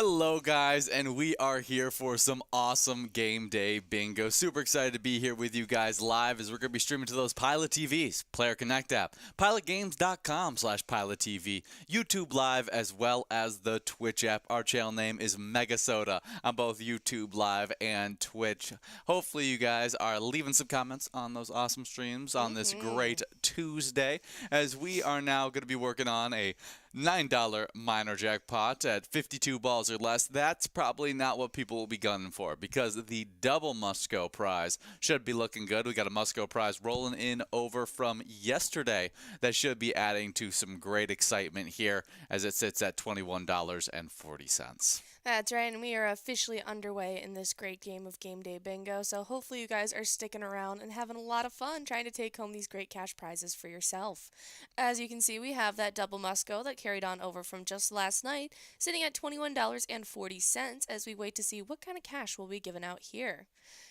Hello guys, and we are here for some awesome game day bingo. Super excited to be here with you guys live as we're going to be streaming to those Pilot TVs, Player Connect app, pilotgames.com/PilotTV, YouTube Live, as well as the Twitch app. Our channel name is MegaSota on both YouTube Live and Twitch. Hopefully you guys are leaving some comments on those awesome streams on this great Tuesday, as we are now going to be working on a $9 minor jackpot at 52 balls or less. That's probably not what people will be gunning for, because the double must-go prize should be looking good. We got a must-go prize rolling in over from yesterday that should be adding to some great excitement here as it sits at $21.40. That's right, and we are officially underway in this great game of Game Day Bingo, so hopefully you guys are sticking around and having a lot of fun trying to take home these great cash prizes for yourself. As you can see, we have that double must-go that carried on over from just last night, sitting at $21.40 as we wait to see what kind of cash will be given out here.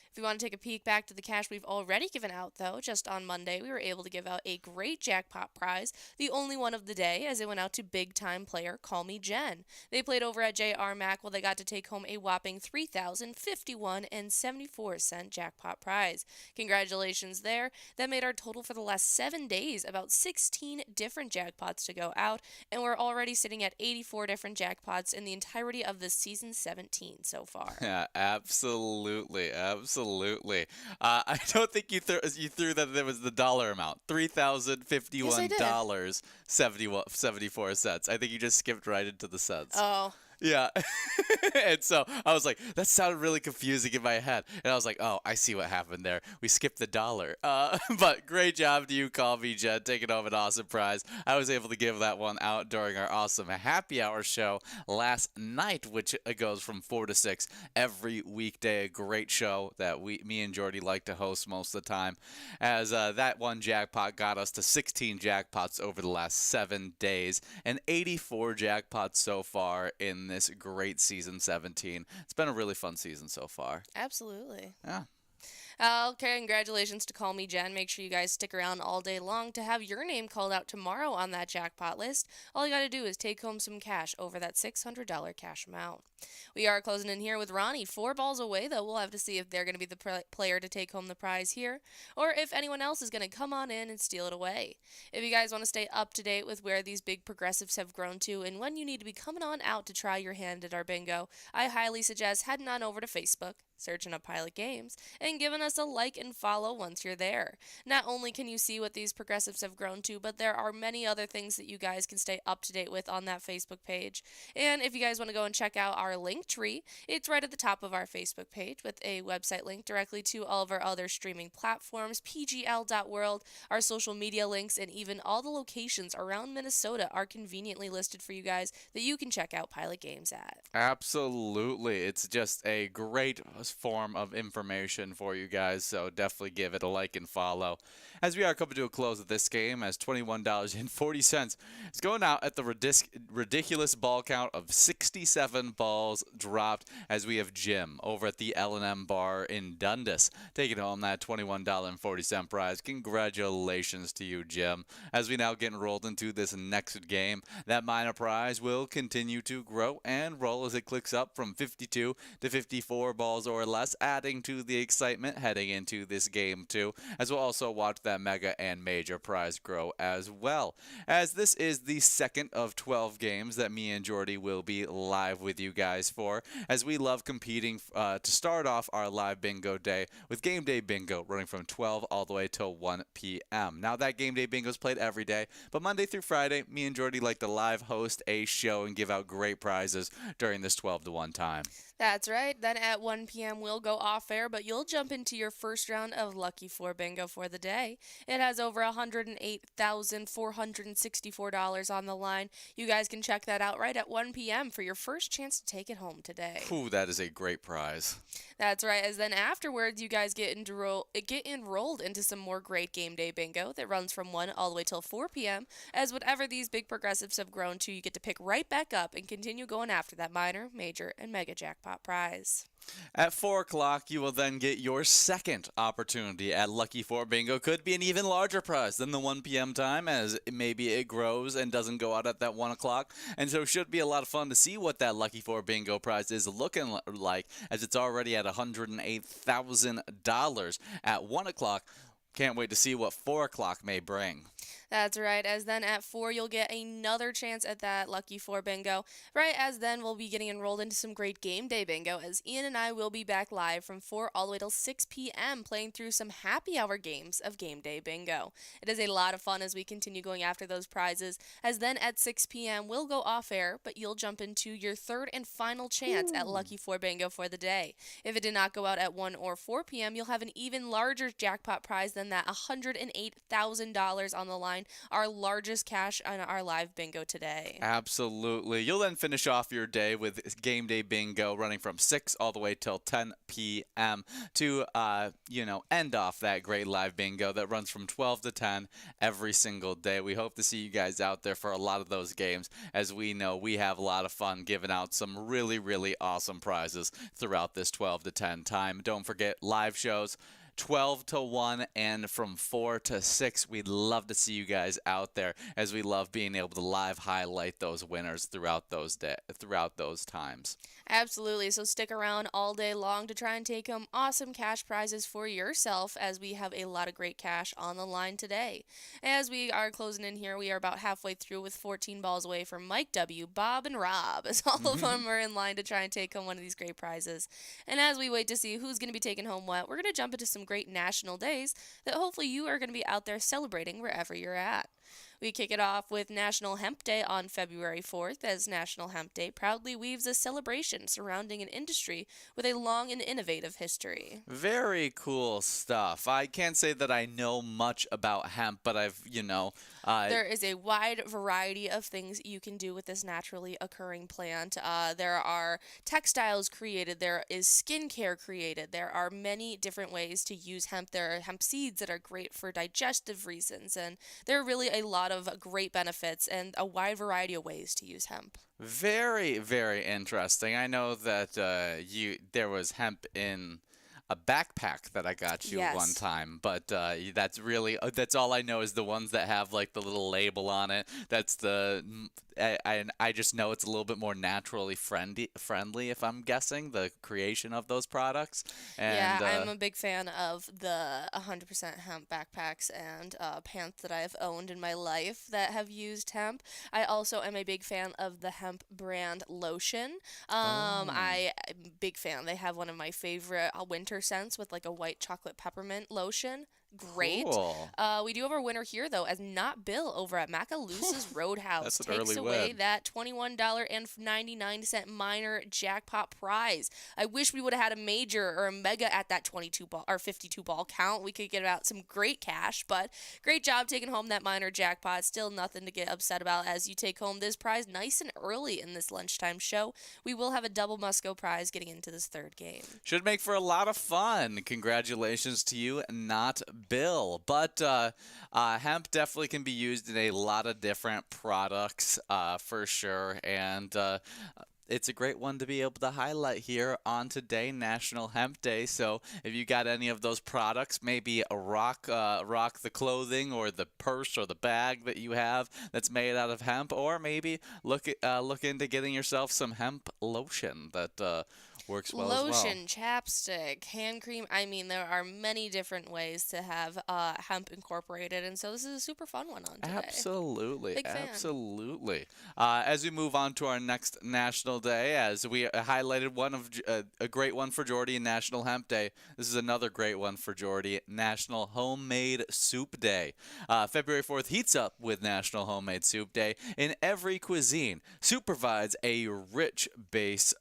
If you want to take a peek back to the cash we've already given out, though, just on Monday, we were able to give out a great jackpot prize, the only one of the day, as it went out to big-time player Call Me Jen. They played over at JR Mac, while they got to take home a whopping $3,051.74 jackpot prize. Congratulations there. That made our total for the last 7 days about 16 different jackpots to go out, and we're already sitting at 84 different jackpots in the entirety of this season 17 so far. Yeah, absolutely. I don't think you threw that there was the dollar amount. $3,051.74. I think you just skipped right into the cents. Oh. Yeah. And so I was like, that sounded really confusing in my head. And I was like, oh, I see what happened there. We skipped the dollar. But great job to you, Call Me Jen, taking home an awesome prize. I was able to give that one out during our awesome happy hour show last night, which goes from 4 to 6 every weekday. A great show that me and Jordy like to host most of the time, as that one jackpot got us to 16 jackpots over the last 7 days and 84 jackpots so far in this great season 17. It's been a really fun season so far. Absolutely. Yeah. Okay, congratulations to Call Me Jen. Make sure you guys stick around all day long to have your name called out tomorrow on that jackpot list. All you got to do is take home some cash over that $600 cash amount. We are closing in here with Ronnie. 4 balls away, though. We'll have to see if they're going to be the player to take home the prize here, or if anyone else is going to come on in and steal it away. If you guys want to stay up to date with where these big progressives have grown to and when you need to be coming on out to try your hand at our bingo, I highly suggest heading on over to Facebook, searching up Pilot Games, and giving us a like and follow once you're there. Not only can you see what these progressives have grown to, but there are many other things that you guys can stay up to date with on that Facebook page. And if you guys want to go and check out our link tree, it's right at the top of our Facebook page with a website link directly to all of our other streaming platforms, pgl.world, our social media links, and even all the locations around Minnesota are conveniently listed for you guys that you can check out Pilot Games at. Absolutely. It's just a great form of information for you guys, so definitely give it a like and follow. As we are coming to a close of this game, as $21.40 is going out at the ridiculous ball count of 67 balls dropped, as we have Jim over at the L&M bar in Dundas taking home that $21.40 prize. Congratulations to you, Jim. As we now get enrolled into this next game, that minor prize will continue to grow and roll as it clicks up from 52 to 54 balls or less, adding to the excitement heading into this game too, as we'll also watch that mega and major prize grow as well. As this is the second of 12 games that me and Jordy will be live with you guys for, as we love competing to start off our live bingo day with Game Day Bingo running from 12 all the way till 1 p.m. Now that Game Day Bingo is played every day, but Monday through Friday, me and Jordy like to live host a show and give out great prizes during this 12 to 1 time. That's right. Then at 1 p.m. we'll go off air, but you'll jump into your first round of Lucky 4 Bingo for the day. It has over $108,464 on the line. You guys can check that out right at 1 p.m. for your first chance to take it home today. Ooh, that is a great prize. That's right, as then afterwards you guys get enrolled into some more great Game Day Bingo that runs from 1 all the way till 4 p.m. As whatever these big progressives have grown to, you get to pick right back up and continue going after that minor, major, and mega jackpot. jackpot prize. At 4 o'clock, you will then get your second opportunity at Lucky 4 Bingo. Could be an even larger prize than the 1 p.m. time, as maybe it grows and doesn't go out at that 1 o'clock. And so it should be a lot of fun to see what that Lucky 4 Bingo prize is looking like, as it's already at $108,000 at 1 o'clock. Can't wait to see what 4 o'clock may bring. That's right, as then at 4, you'll get another chance at that Lucky 4 bingo. Right, as then we'll be getting enrolled into some great game day bingo, as Ian and I will be back live from 4 all the way till 6 p.m. playing through some happy hour games of game day bingo. It is a lot of fun as we continue going after those prizes, as then at 6 p.m. we'll go off air, but you'll jump into your third and final chance at Lucky 4 bingo for the day. If it did not go out at 1 or 4 p.m., you'll have an even larger jackpot prize than that, $108,000 on the line, our largest cash on our live bingo today. Absolutely. You'll then finish off your day with game day bingo running from 6 all the way till 10 p.m. to, end off that great live bingo that runs from 12 to 10 every single day. We hope to see you guys out there for a lot of those games, as we know we have a lot of fun giving out some really, really awesome prizes throughout this 12 to 10 time. Don't forget live shows 12 to 1 and from 4 to 6. We'd love to see you guys out there, as we love being able to live highlight those winners throughout those times. Absolutely. So stick around all day long to try and take home awesome cash prizes for yourself, as we have a lot of great cash on the line today. As we are closing in here, we are about halfway through with 14 balls away from Mike W., Bob, and Rob, as all of them are in line to try and take home one of these great prizes. And as we wait to see who's going to be taking home what, we're going to jump into some great national days that hopefully you are going to be out there celebrating wherever you're at. We kick it off with National Hemp Day on February 4th, as National Hemp Day proudly weaves a celebration surrounding an industry with a long and innovative history. Very cool stuff. I can't say that I know much about hemp, but there is a wide variety of things you can do with this naturally occurring plant. There are textiles created. There is skincare created. There are many different ways to use hemp. There are hemp seeds that are great for digestive reasons, and there are really a lot of great benefits and a wide variety of ways to use hemp. Very, very interesting. I know that there was hemp in a backpack that I got you Yes. one time, but that's all I know is the ones that have like the little label on it. I just know it's a little bit more naturally friendly, if I'm guessing, the creation of those products. And, yeah, I'm a big fan of the 100% hemp backpacks and pants that I have owned in my life that have used hemp. I also am a big fan of the hemp brand lotion. I'm a big fan. They have one of my favorite winter scents with like a white chocolate peppermint lotion. Great. Cool. We do have our winner here, though, as Not Bill over at Macaloosa's Roadhouse That's an takes early away win. that $21.99 minor jackpot prize. I wish we would have had a major or a mega at that 22 ball or 52 ball count. We could get out some great cash, but great job taking home that minor jackpot. Still nothing to get upset about, as you take home this prize nice and early in this lunchtime show. We will have a double Musco prize getting into this third game. Should make for a lot of fun. Congratulations to you, Not Bill. But hemp definitely can be used in a lot of different products, for sure. And it's a great one to be able to highlight here on today, National Hemp Day. So if you got any of those products, maybe rock the clothing or the purse or the bag that you have that's made out of hemp, or maybe look into getting yourself some hemp lotion that works well as well. Lotion, chapstick, hand cream. I mean, there are many different ways to have hemp incorporated, and so this is a super fun one on today. Absolutely. Big fan. Absolutely. As we move on to our next National Day, as we highlighted one of a great one for Jordy and National Hemp Day, this is another great one for Jordy, National Homemade Soup Day. February 4th heats up with National Homemade Soup Day. In every cuisine, soup provides a rich basis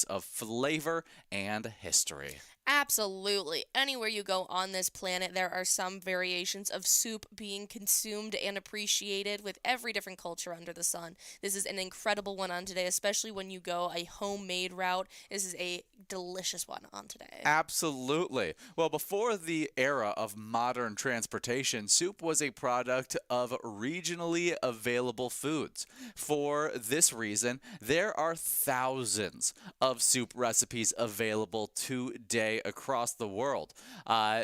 of flavor and history. Absolutely. Anywhere you go on this planet, there are some variations of soup being consumed and appreciated with every different culture under the sun. This is an incredible one on today, especially when you go a homemade route. This is a delicious one on today. Absolutely. Well, before the era of modern transportation, soup was a product of regionally available foods. For this reason, there are thousands of soup recipes available today across the world.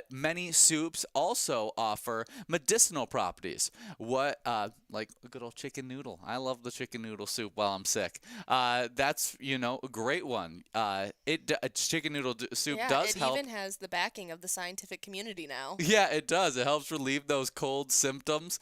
Many soups also offer medicinal properties. Like a good old chicken noodle. I love the chicken noodle soup while I'm sick. That's a great one. Chicken noodle soup does help. It even has the backing of the scientific community now. Yeah, it does. It helps relieve those cold symptoms.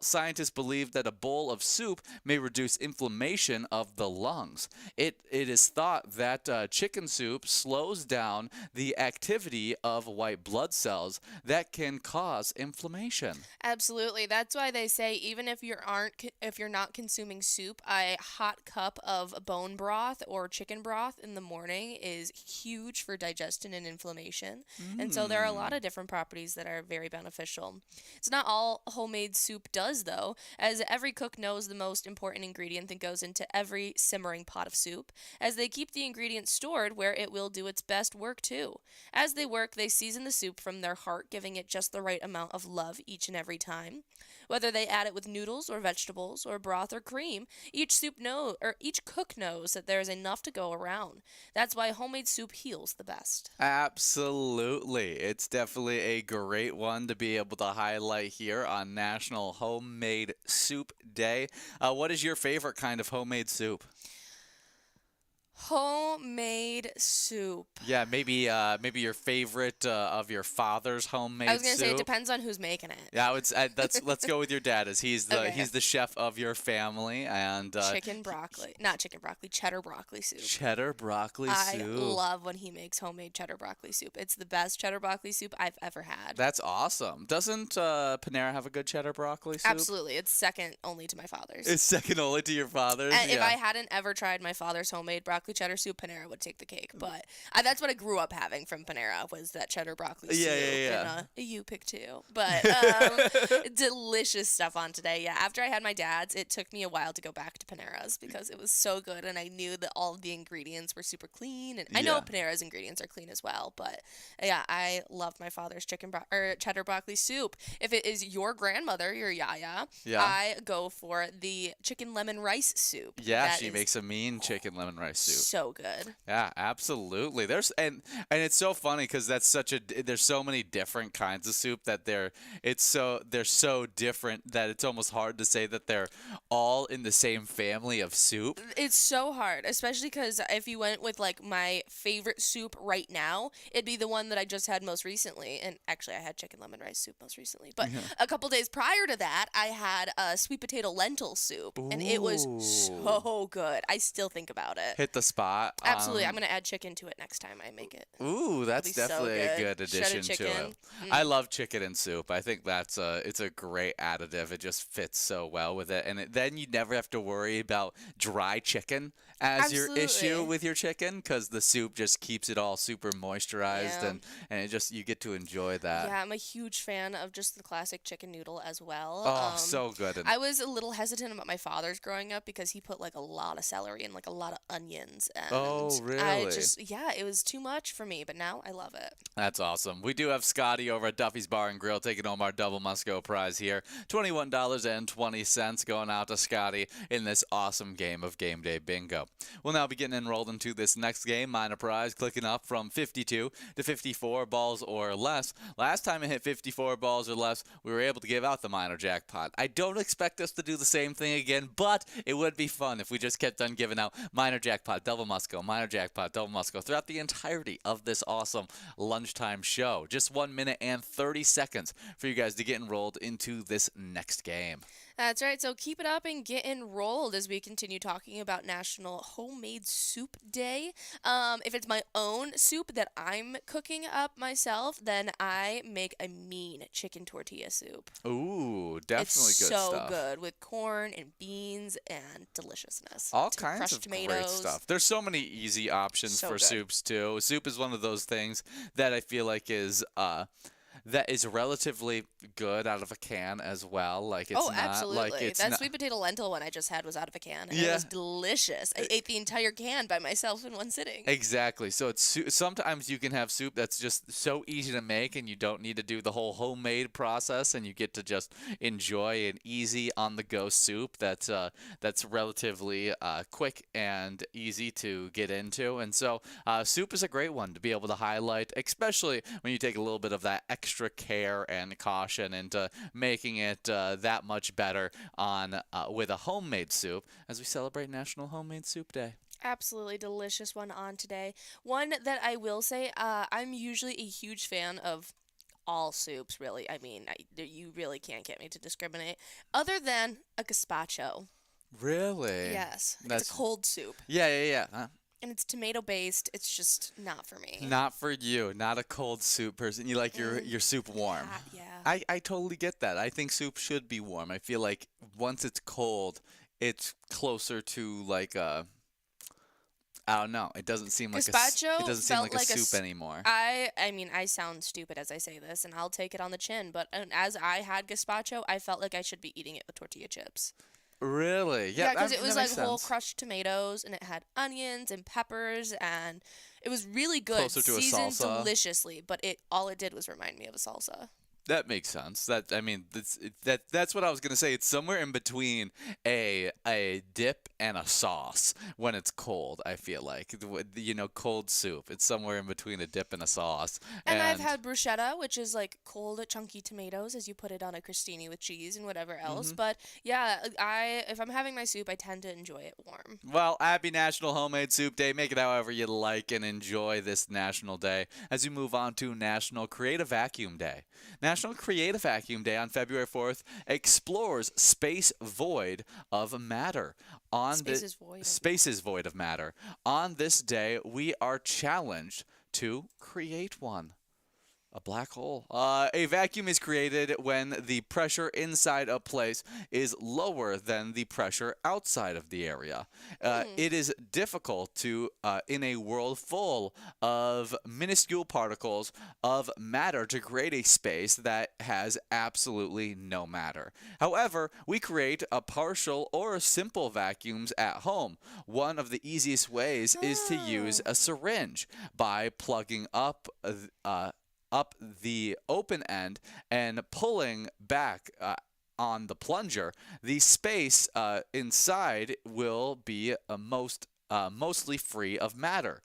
Scientists believe that a bowl of soup may reduce inflammation of the lungs. It is thought that chicken soup slows down the activity of white blood cells that can cause inflammation. Absolutely. That's why they say even if you're not consuming soup, a hot cup of bone broth or chicken broth in the morning is huge for digestion and inflammation. And so there are a lot of different properties that are very beneficial. It's not all homemade soup does though, as every cook knows the most important ingredient that goes into every simmering pot of soup, as they keep the ingredient stored where it will do its best work too. As they work, they season the soup from their heart, giving it just the right amount of love each and every time. Whether they add it with noodles or vegetables or broth or cream, each cook knows that there is enough to go around. That's why homemade soup heals the best. Absolutely. It's definitely a great one to be able to highlight here on National Homemade Soup Day. What is your favorite kind of homemade soup? Homemade soup. Yeah, maybe your favorite of your father's homemade I was gonna say it soup. depends on who's making it. Yeah, let's go with your dad, as he's Okay. the chef of your family, and Cheddar broccoli soup. cheddar broccoli I soup. love when he makes homemade cheddar broccoli soup. It's the best cheddar broccoli soup I've ever had. That's awesome. Doesn't Panera have a good cheddar broccoli soup? Absolutely. It's second only to my father's. It's second only to your father's. And if Yeah. I hadn't ever tried my father's homemade broccoli cheddar soup, Panera would take the cake. But that's what I grew up having from Panera was that cheddar broccoli soup. Yeah. And you pick two. But delicious stuff on today. Yeah, after I had my dad's, it took me a while to go back to Panera's because it was so good and I knew that all of the ingredients were super clean. And I know Yeah. Panera's ingredients are clean as well. But yeah, I love my father's cheddar broccoli soup. If it is your grandmother, your yaya, Yeah. I go for the chicken lemon rice soup. Yeah, That she is makes a mean chicken lemon rice soup. so good. Yeah, absolutely. And it's so funny because there's so many different kinds of soup that they're so different that it's almost hard to say that they're all in the same family of soup. It's so hard, especially because if you went with like my favorite soup right now, it'd be the one that I just had most recently. And actually, I had chicken lemon rice soup most recently. But a couple days prior to that, I had a sweet potato lentil soup, and it was so good. I still think about it. Hit the spot. Absolutely, I'm gonna add chicken to it next time I make it. Ooh, that's be so definitely a good. good Shredded addition to chicken. it. I love chicken in soup. I think it's a great additive. It just fits so well with it, and then you never have to worry about dry chicken as your issue Absolutely. with your chicken because the soup just keeps it all super moisturized Yeah. and you get to enjoy that. Yeah, I'm a huge fan of just the classic chicken noodle as well. Oh, so good. And I was a little hesitant about my father's growing up because he put like a lot of celery and like a lot of onions. And Oh, I really? yeah, it was too much for me, but now I love it. That's awesome. We do have Scotty over at Duffy's Bar and Grill taking home our double must-go prize here. $21.20 going out to Scotty in this awesome game of Game Day Bingo. We'll now be getting enrolled into this next game. Minor prize clicking up from 52 to 54 balls or less. Last time it hit 54 balls or less, we were able to give out the minor jackpot. I don't expect us to do the same thing again, but it would be fun if we just kept on giving out minor jackpot, double must-go, minor jackpot, double must-go throughout the entirety of this awesome lunchtime show. Just 1 minute and 30 seconds for you guys to get enrolled into this next game. That's right. So keep it up and get enrolled as we continue talking about National Homemade Soup Day. If it's my own soup that I'm cooking up myself, then I make a mean chicken tortilla soup. Ooh, It's definitely good so stuff. good with corn and beans and deliciousness. All kinds Crushed of great tomatoes. stuff. There's so many easy options So for good. soups too. Soup is one of those things that I feel like is relatively good out of a can as well. Like Oh, it's absolutely. That not sweet potato lentil one I just had was out of a can, and it yeah. was delicious. I ate the entire can by myself in one sitting. Exactly. So sometimes you can have soup that's just so easy to make and you don't need to do the whole homemade process and you get to just enjoy an easy on the go soup that's relatively quick and easy to get into. And so soup is a great one to be able to highlight, especially when you take a little bit of that extra care and caution into making it that much better on with a homemade soup as we celebrate National Homemade Soup Day. Absolutely delicious one on today. One that I will say, I'm usually a huge fan of all soups, really. I mean, you really can't get me to discriminate. Other than a gazpacho. Really? Yes, it's a That's cold soup. yeah. And it's tomato based. It's just not for me. Not for you. Not a cold soup person. You like your soup warm. Yeah. I totally get that. I think soup should be warm. I feel like once it's cold, it's closer to like a I don't know. It doesn't seem like Gazpacho it doesn't seem felt like a like soup anymore. I mean, I sound stupid as I say this, and I'll take it on the chin, but as I had gazpacho, I felt like I should be eating it with tortilla chips. Really? Yeah, because that it was makes like whole sense. crushed tomatoes, and it had onions and peppers, and it was really good, Closer to a seasoned salsa. deliciously. But all it did was remind me of a salsa. That makes sense. That I mean, that's what I was gonna say. It's somewhere in between a dip and a sauce when it's cold. I feel like cold soup. It's somewhere in between a dip and a sauce. And I've had bruschetta, which is like cold, chunky tomatoes as you put it on a crostini with cheese and whatever else. But yeah, if I'm having my soup, I tend to enjoy it warm. Well, happy National Homemade Soup Day. Make it however you like and enjoy this national day as we move on to National Creative Vacuum Day. National Creative Vacuum Day on February 4th explores space void of matter. Space is void of matter. On this day, we are challenged to create one. A black hole. A vacuum is created when the pressure inside a place is lower than the pressure outside of the area. It is difficult to, in a world full of minuscule particles of matter, to create a space that has absolutely no matter. However, we create a partial or simple vacuums at home. One of the easiest ways is to use a syringe by plugging up the open end and pulling back on the plunger, the space inside will be mostly free of matter.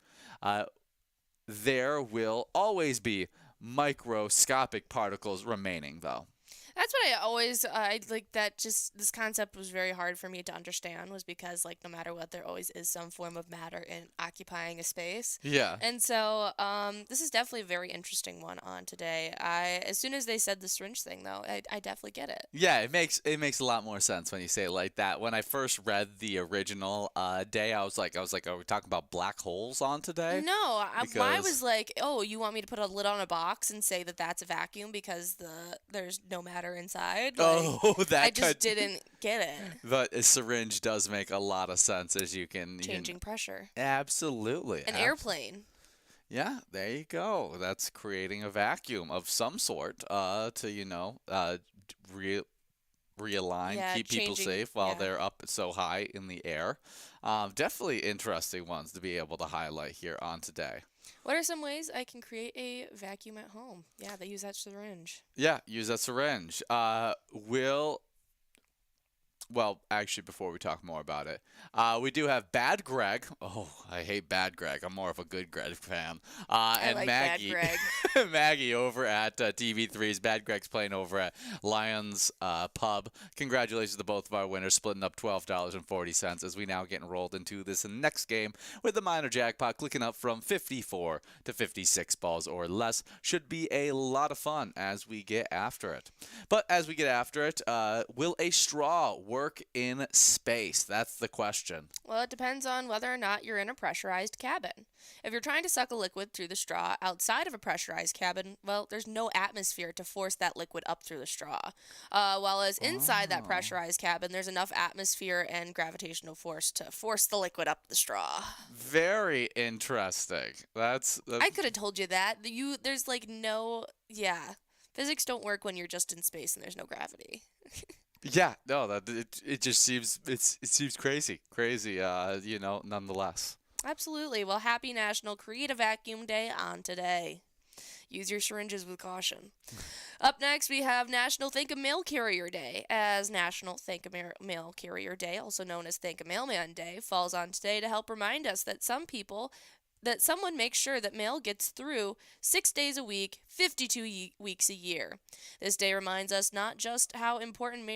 There will always be microscopic particles remaining, though. That's what I always I like that just this concept was very hard for me to understand was because like no matter what there always is some form of matter in occupying a space. Yeah. And so this is definitely a very interesting one on today. As soon as they said the syringe thing though, I definitely get it. Yeah, it makes a lot more sense when you say it like that. When I first read the original day, I was like, are we talking about black holes on today? No, I Because was like, oh, you want me to put a lid on a box and say that that's a vacuum because there's no matter inside? Like, I just didn't get it. But a syringe does make a lot of sense as you can Changing pressure. Absolutely. An airplane. Yeah, there you go. That's creating a vacuum of some sort realign, keep people safe while they're up so high in the air. Definitely interesting ones to be able to highlight here on today. What are some ways I can create a vacuum at home? Yeah, they use that syringe. Yeah, use that syringe. Well, actually, before we talk more about it, we do have Bad Greg. Oh, I hate Bad Greg. I'm more of a good Greg fan. I And like Bad Maggie, Greg. Maggie over at TV3's. Bad Greg's playing over at Lions Pub. Congratulations to both of our winners, splitting up $12.40 as we now get enrolled into this next game with the minor jackpot clicking up from 54 to 56 balls or less. Should be a lot of fun as we get after it. But as we get after it, will a straw work in space? That's the question. Well, it depends on whether or not you're in a pressurized cabin. If you're trying to suck a liquid through the straw outside of a pressurized cabin, well, there's no atmosphere to force that liquid up through the straw. While as inside that Oh. pressurized cabin, there's enough atmosphere and gravitational force to force the liquid up the straw. Very interesting. I could have told you that. There's like no, yeah. Physics don't work when you're just in space and there's no gravity. Yeah, no, it just seems it seems crazy. Nonetheless. Absolutely. Well, happy National Create a Vacuum Day on today. Use your syringes with caution. Up next, we have National Thank a Mail Carrier Day. As National Thank a Mail Carrier Day, also known as Thank a Mailman Day, falls on today to help remind us that someone makes sure that mail gets through 6 days a week, 52 weeks a year. This day reminds us not just how important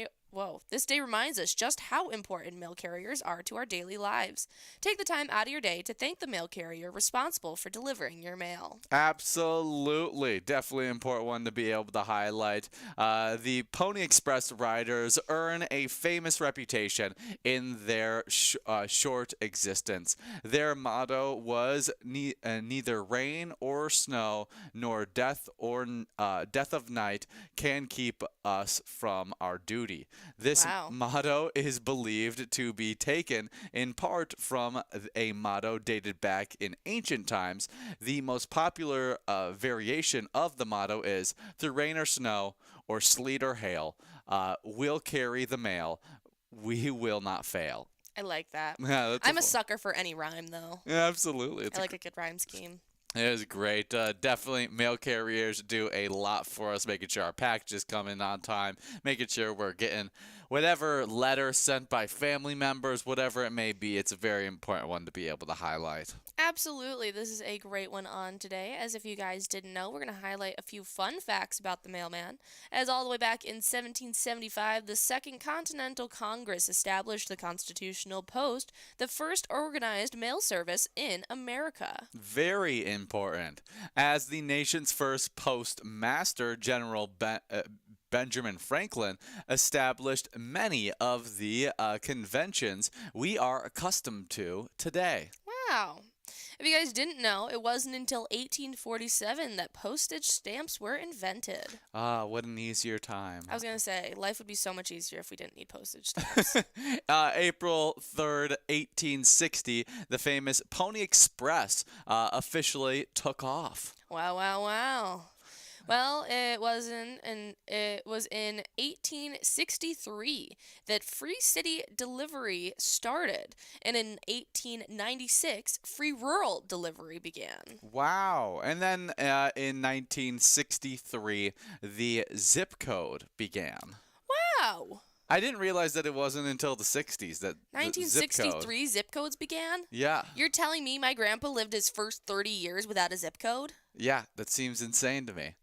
this day reminds us just how important mail carriers are to our daily lives. Take the time out of your day to thank the mail carrier responsible for delivering your mail. Absolutely. Definitely an important one to be able to highlight. The Pony Express riders earn a famous reputation in their short existence. Their motto was neither rain or snow nor death of night can keep us from our duty. This Wow. motto is believed to be taken in part from a motto dated back in ancient times. The most popular variation of the motto is through rain or snow or sleet or hail, we'll carry the mail. We will not fail. I like that. Yeah, that's I'm a sucker for any rhyme, though. yeah, absolutely. I like a good rhyme scheme. It is great. Definitely, mail carriers do a lot for us, making sure our packages come in on time, making sure we're getting whatever letter sent by family members, whatever it may be. It's a very important one to be able to highlight. Absolutely. This is a great one on today. As if you guys didn't know, we're going to highlight a few fun facts about the mailman. As all the way back in 1775, the Second Continental Congress established the Constitutional Post, the first organized mail service in America. Very important. As the nation's first postmaster, General Benjamin Franklin established many of the conventions we are accustomed to today. Wow. If you guys didn't know, it wasn't until 1847 that postage stamps were invented. Ah, what an easier time. I was going to say, life would be so much easier if we didn't need postage stamps. April 3rd, 1860, the famous Pony Express officially took off. Wow, wow, wow. Well, it was in 1863 that free city delivery started, and in 1896 free rural delivery began. Wow. And then in 1963, the zip code began. Wow. I didn't realize that it wasn't until the 60s that the zip code. 1963 zip codes began? Yeah. You're telling me my grandpa lived his first 30 years without a zip code? Yeah, that seems insane to me.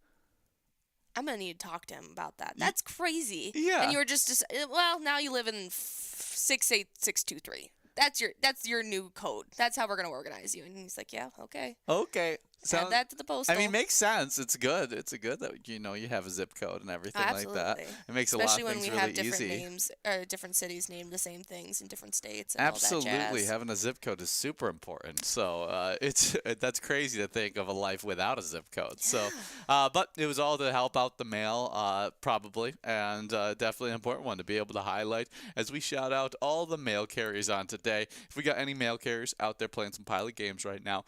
I'm going to need to talk to him about that. That's crazy. Yeah. And you were just well, now you live in 68623. That's your new code. That's how we're going to organize you. And he's like, yeah, okay. Okay. Add that to the postal. I mean, makes sense. It's good. It's good that you have a zip code and everything like that. Absolutely. It makes Especially a lot of things when we have really different easy. names, different cities named the same things in different states. And Absolutely, all that jazz. having a zip code is super important. So that's crazy to think of a life without a zip code. So, but it was all to help out the mail, probably, and definitely an important one to be able to highlight as we shout out all the mail carriers on today. If we got any mail carriers out there playing some pilot games right now,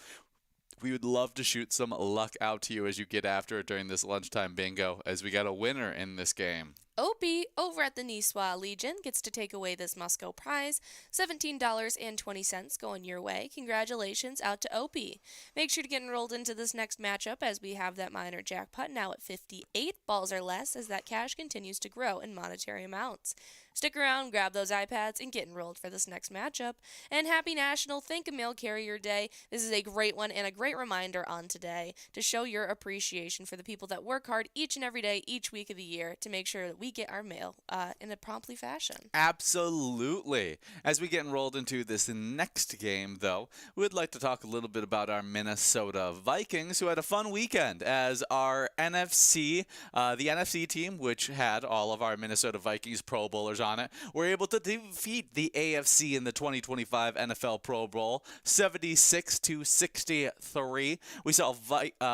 we would love to shoot some luck out to you as you get after it during this lunchtime bingo, as we got a winner in this game. Opie over at the Niçoise Legion gets to take away this Musco prize, $17.20 going your way. Congratulations out to Opie. Make sure to get enrolled into this next matchup as we have that minor jackpot now at 58 balls or less as that cash continues to grow in monetary amounts. Stick around, grab those iPads, and get enrolled for this next matchup. And happy National Think a Mail Carrier Day. This is a great one and a great reminder on today to show your appreciation for the people that work hard each and every day, each week of the year to make sure that we get our mail in a promptly fashion. Absolutely. As we get enrolled into this next game, though, we would like to talk a little bit about our Minnesota Vikings, who had a fun weekend as our NFC, the NFC team, which had all of our Minnesota Vikings Pro Bowlers on it, were able to defeat the AFC in the 2025 NFL Pro Bowl 76-63. We saw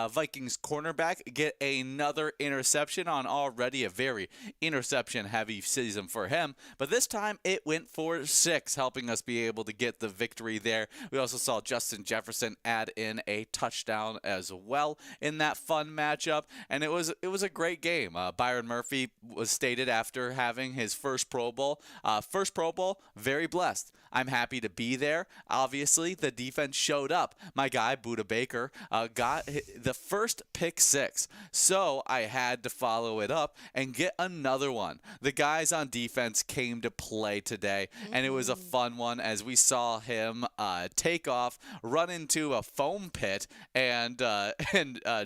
Vikings cornerback get another interception on already a very interception-heavy season for him, but this time it went for 6, helping us be able to get the victory there. We also saw Justin Jefferson add in a touchdown as well in that fun matchup, and it was a great game. Byron Murphy was stated after having his first Pro Bowl. Very blessed. I'm happy to be there. Obviously, the defense showed up. My guy, Budda Baker, got the first pick 6. So I had to follow it up and get another one. The guys on defense came to play today, and it was a fun one as we saw him take off, run into a foam pit, and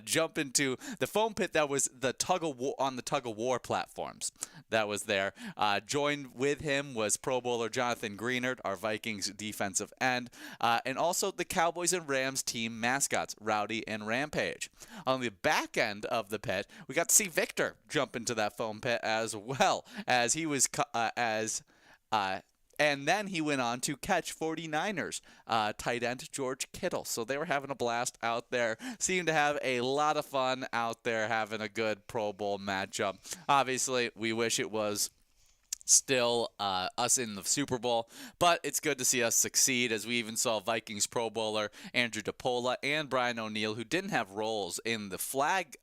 jump into the foam pit that was the tug of war on the tug of war platforms that was there. Joined with him was Pro Bowler Jonathan Greenard, our Vikings defensive end, and also the Cowboys and Rams team mascots, Rowdy and Rampage. On the back end of the pit, we got to see Victor jump into that foam pit as well, as he was and then he went on to catch 49ers tight end George Kittle. So they were having a blast out there. Seemed to have a lot of fun out there, having a good Pro Bowl matchup. Obviously, we wish it was still us in the Super Bowl, but it's good to see us succeed, as we even saw Vikings Pro Bowler Andrew DePola and Brian O'Neill, who didn't have roles in the flag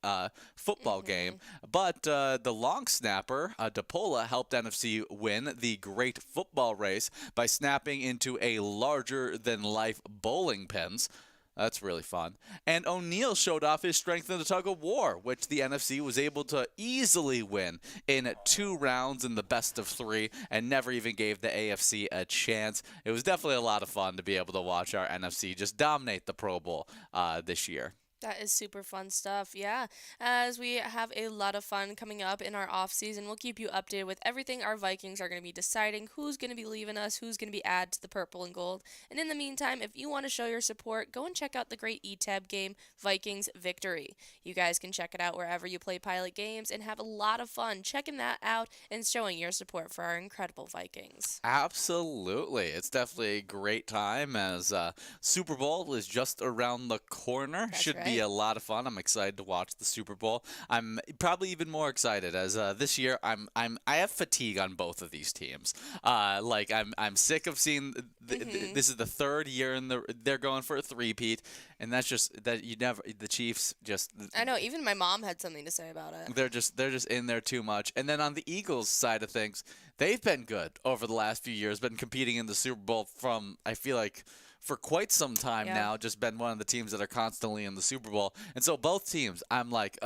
football game, but the long snapper DePola helped NFC win the great football race by snapping into a larger-than-life bowling pins. That's really fun. And O'Neal showed off his strength in the tug of war, which the NFC was able to easily win in 2 rounds in the best of 3 and never even gave the AFC a chance. It was definitely a lot of fun to be able to watch our NFC just dominate the Pro Bowl this year. That is super fun stuff, yeah. As we have a lot of fun coming up in our off season, we'll keep you updated with everything our Vikings are going to be deciding, who's going to be leaving us, who's going to be added to the purple and gold. And in the meantime, if you want to show your support, go and check out the great ETAB game, Vikings Victory. You guys can check it out wherever you play Pilot games and have a lot of fun checking that out and showing your support for our incredible Vikings. Absolutely. It's definitely a great time, as Super Bowl is just around the corner. That's Should right. be a lot of fun. I'm excited to watch the Super Bowl. I'm probably even more excited as this year I have fatigue on both of these teams. I'm sick of seeing this is the 3rd year they're going for a three-peat, and that's just that the Chiefs just. I know, even my mom had something to say about it. They're just in there too much. And then on the Eagles side of things, they've been good over the last few years, been competing in the Super Bowl from, I feel like, for quite some time now, just been one of the teams that are constantly in the Super Bowl. And so both teams, I'm like,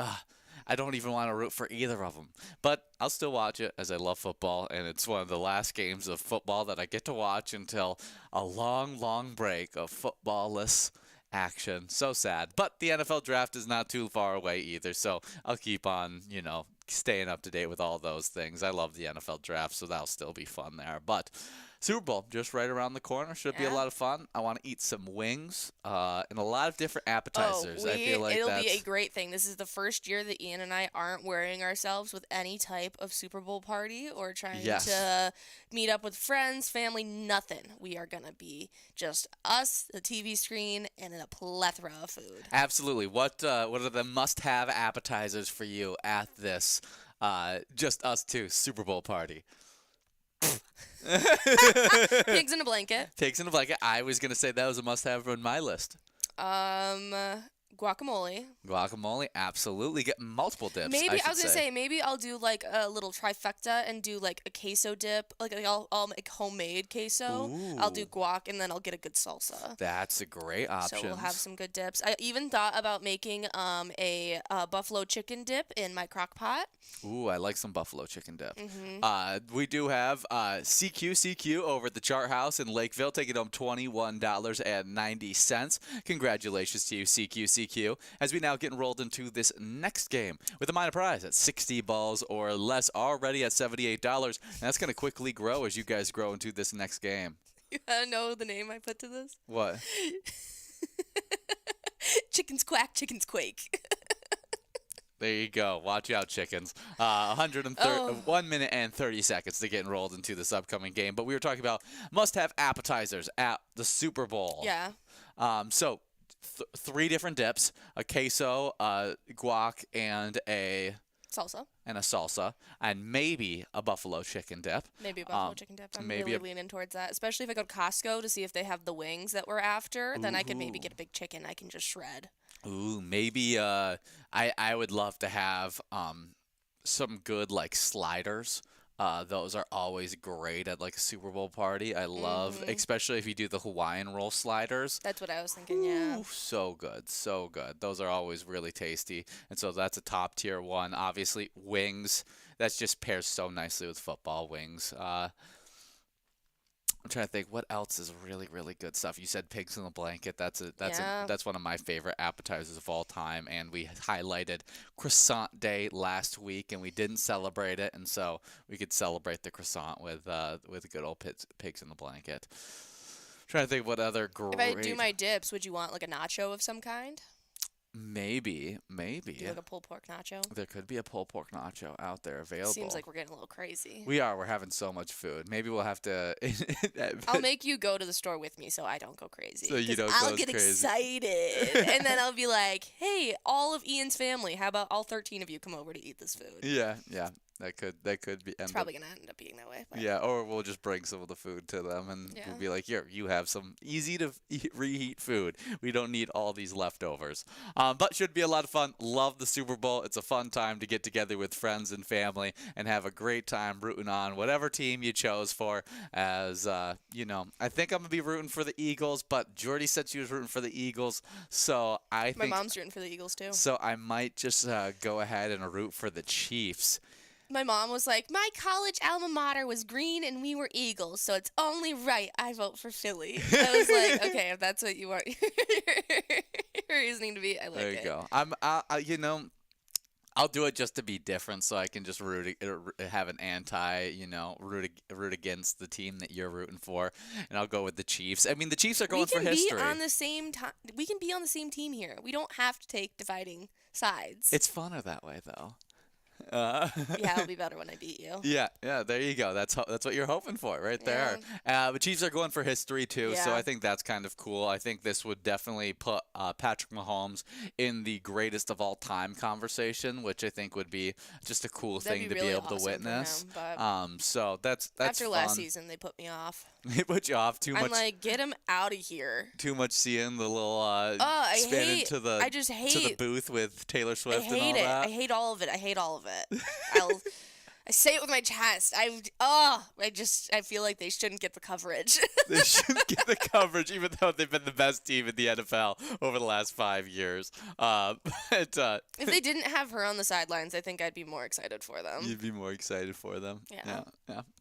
I don't even want to root for either of them. But I'll still watch it, as I love football, and it's one of the last games of football that I get to watch until a long, long break of football-less action. So sad. But the NFL draft is not too far away either, so I'll keep on, staying up to date with all those things. I love the NFL draft, so that'll still be fun there. But Super Bowl, just right around the corner. Should be a lot of fun. I want to eat some wings and a lot of different appetizers. I feel like it'll be a great thing. This is the first year that Ian and I aren't wearing ourselves with any type of Super Bowl party or trying to meet up with friends, family, nothing. We are going to be just us, the TV screen, and a plethora of food. Absolutely. What are the must-have appetizers for you at this just us two Super Bowl party? Pigs in a blanket. Pigs in a blanket. I was going to say that was a must-have on my list. guacamole. Guacamole, absolutely. Get multiple dips. Maybe I was should gonna say maybe I'll do like a little trifecta and do like a queso dip. Like I'll make homemade queso. I'll do Ooh. guac and then I'll get a good salsa. That's a great option. So we'll have some good dips. I even thought about making a buffalo chicken dip in my crock pot. Ooh, I like some buffalo chicken dip. Mm-hmm. We do have CQ over at the Chart House in Lakeville taking home $21.90. Congratulations to you, CQ. As we now get enrolled into this next game with a minor prize at 60 balls or less, already at $78. And that's going to quickly grow as you guys grow into this next game. You wanna know the name I put to this? What? Chickens quack, chickens quake. There you go. Watch out, chickens. 1 minute and 30 seconds to get enrolled into this upcoming game. But we were talking about must-have appetizers at the Super Bowl. Yeah. So 3 different dips: a queso, guac, and a Salsa. and maybe a buffalo chicken dip. Maybe a buffalo chicken dip. I'm maybe really leaning towards that. Especially if I go to Costco to see if they have the wings that we're after. Then I could maybe get a big chicken I can just shred. Ooh, maybe I would love to have some good like sliders. Those are always great at like a Super Bowl party. I love, especially if you do the Hawaiian roll sliders. That's what I was thinking, yeah. Ooh, so good, so good. Those are always really tasty. And so that's a top tier one. Obviously, wings. That just pairs so nicely with football wings. I'm trying to think what else is really, really good stuff. You said pigs in the blanket. That's one of my favorite appetizers of all time. And we highlighted croissant day last week, and we didn't celebrate it, and so we could celebrate the croissant with good old pigs in the blanket. Trying to think what other great. If I do my dips, would you want like a nacho of some kind? Maybe. Do like a pulled pork nacho? There could be a pulled pork nacho out there available. Seems like we're getting a little crazy. We are. We're having so much food. Maybe we'll have to. I'll make you go to the store with me so I don't go crazy. So you don't I'll go get crazy. excited. And then I'll be like, hey, all of Ian's family, how about all 13 of you come over to eat this food? Yeah. That could be. It's probably going to end up being that way. But. Yeah, or we'll just bring some of the food to them, and we'll be like, here, you have some easy to reheat food. We don't need all these leftovers. But should be a lot of fun. Love the Super Bowl. It's a fun time to get together with friends and family and have a great time rooting on whatever team you chose for. As, I think I'm going to be rooting for the Eagles, but Jordy said she was rooting for the Eagles, so I think... My mom's rooting for the Eagles, too. So I might just go ahead and root for the Chiefs. My mom was like, my college alma mater was green and we were Eagles, so it's only right I vote for Philly. I was like, okay, if that's what you want your reasoning to be, I like it. There you go. I'll do it just to be different, so I can just have an root against the team that you're rooting for, and I'll go with the Chiefs. I mean, the Chiefs are going for history. We can be on the same time. We can be on the same team here. We don't have to take dividing sides. It's funner that way, though. Yeah, it'll be better when I beat you. Yeah, there you go. That's what you're hoping for right there. The Chiefs are going for history too, so I think that's kind of cool. I think this would definitely put Patrick Mahomes in the greatest of all time conversation, which I think would be just a cool thing to be able to witness. So that's after fun. last season, they put me off. They put you off too much. I'm like, get him out of here. Too much seeing the little I to the booth with Taylor Swift and all that. I hate all of it. I hate all of it. I say it with my chest. I feel like they shouldn't get the coverage. They shouldn't get the coverage, even though they've been the best team in the NFL over the last 5 years. If they didn't have her on the sidelines, I think I'd be more excited for them. You'd be more excited for them. Yeah.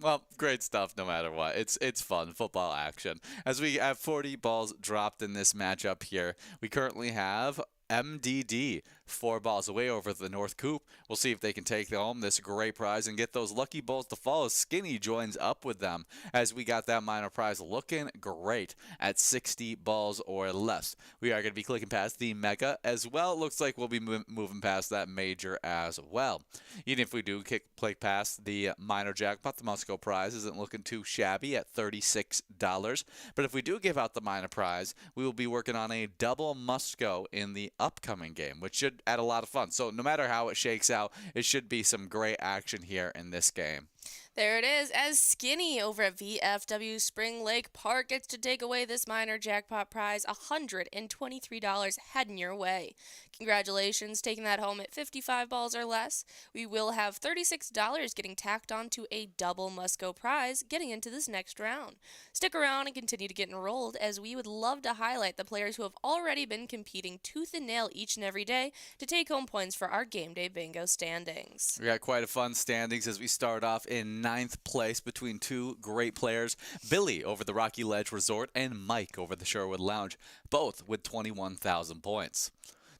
Well, great stuff no matter what. It's fun, football action. As we have 40 balls dropped in this matchup here, we currently have MDD 4 balls away over the North Coop. We'll see if they can take home this great prize and get those lucky balls to follow. Skinny joins up with them as we got that minor prize looking great at 60 balls or less. We are going to be clicking past the Mega as well. It looks like we'll be moving past that Major as well. Even if we do click past the minor jackpot, the must-go prize isn't looking too shabby at $36. But if we do give out the minor prize, we will be working on a double must-go in the upcoming game, which should add a lot of fun. So no matter how it shakes out, it should be some great action here in this game. There it is, as Skinny over at VFW Spring Lake Park gets to take away this minor jackpot prize, $123 heading your way. Congratulations, taking that home at 55 balls or less. We will have $36 getting tacked on to a double must-go prize getting into this next round. Stick around and continue to get enrolled, as we would love to highlight the players who have already been competing tooth and nail each and every day to take home points for our game day bingo standings. We got quite a fun standings as we start off in ninth place between two great players, Billy over the Rocky Ledge Resort and Mike over the Sherwood Lounge, both with 21,000 points.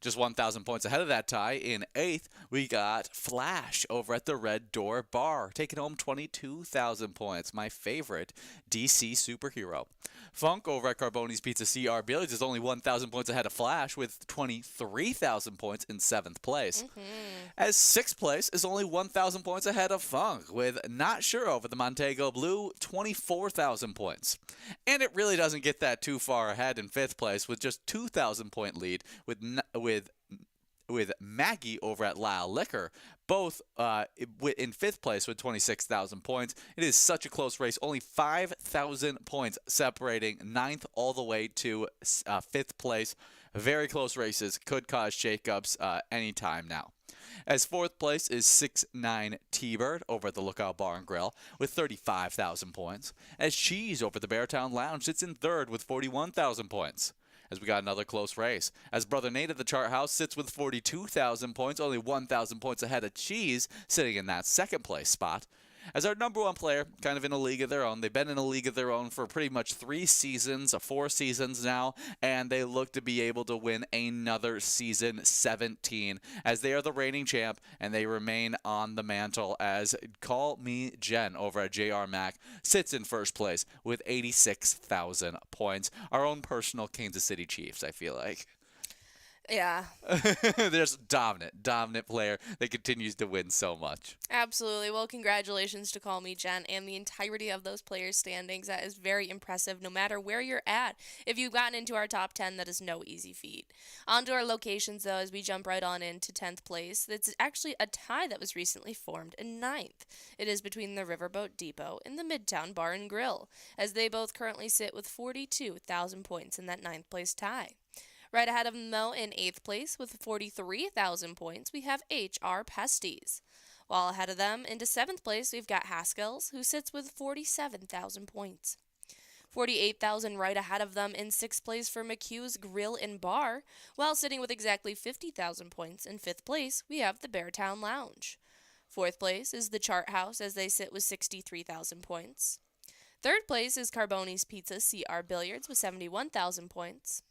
Just 1,000 points ahead of that tie, in eighth, we got Flash over at the Red Door Bar, taking home 22,000 points, my favorite DC superhero. Funk over at Carboni's Pizza CR Billiards is only 1,000 points ahead of Flash with 23,000 points in seventh place. As sixth place is only 1,000 points ahead of Funk with Not Sure over the Montego Blue, 24,000 points. And it really doesn't get that too far ahead in fifth place with just 2,000 point lead with Maggie over at Lyle Liquor, both in fifth place with 26,000 points. It is such a close race, only 5,000 points separating ninth all the way to fifth place. Very close races, could cause shakeups anytime now. As fourth place is 6'9" T-Bird over at the Lookout Bar and Grill with 35,000 points. As Cheese over the Beartown Lounge sits in third with 41,000 points. As we got another close race. As Brother Nate at the Chart House sits with 42,000 points, only 1,000 points ahead of Cheese, sitting in that second place spot. As our number one player, kind of in a league of their own. They've been in a league of their own for pretty much 4 seasons now, and they look to be able to win another season 17, as they are the reigning champ, and they remain on the mantle, as Call Me Jen over at JR Mac sits in first place with 86,000 points. Our own personal Kansas City Chiefs, I feel like. Yeah. There's dominant player that continues to win so much. Absolutely. Well, congratulations to Call Me Jen and the entirety of those players' standings. That is very impressive, no matter where you're at. If you've gotten into our top 10, that is no easy feat. On to our locations, though, as we jump right on into 10th place. It's actually a tie that was recently formed in 9th. It is between the Riverboat Depot and the Midtown Bar and Grill, as they both currently sit with 42,000 points in that 9th place tie. Right ahead of them, though, in 8th place with 43,000 points, we have HR Pesties. While ahead of them, into 7th place, we've got Haskell's, who sits with 47,000 points. 48,000 right ahead of them in 6th place for McHugh's Grill and Bar, while sitting with exactly 50,000 points in 5th place, we have the Beartown Lounge. 4th place is the Chart House, as they sit with 63,000 points. 3rd place is Carboni's Pizza CR Billiards with 71,000 points.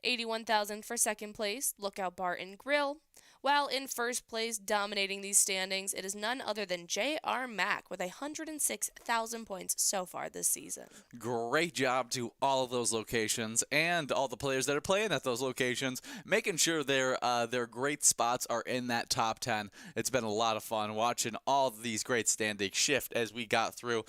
81,000 for 2nd place, Lookout Bar and Grill, while in 1st place, dominating these standings, it is none other than J.R. Mack with 106,000 points so far this season. Great job to all of those locations and all the players that are playing at those locations, making sure their great spots are in that top 10. It's been a lot of fun watching all of these great standings shift as we got through.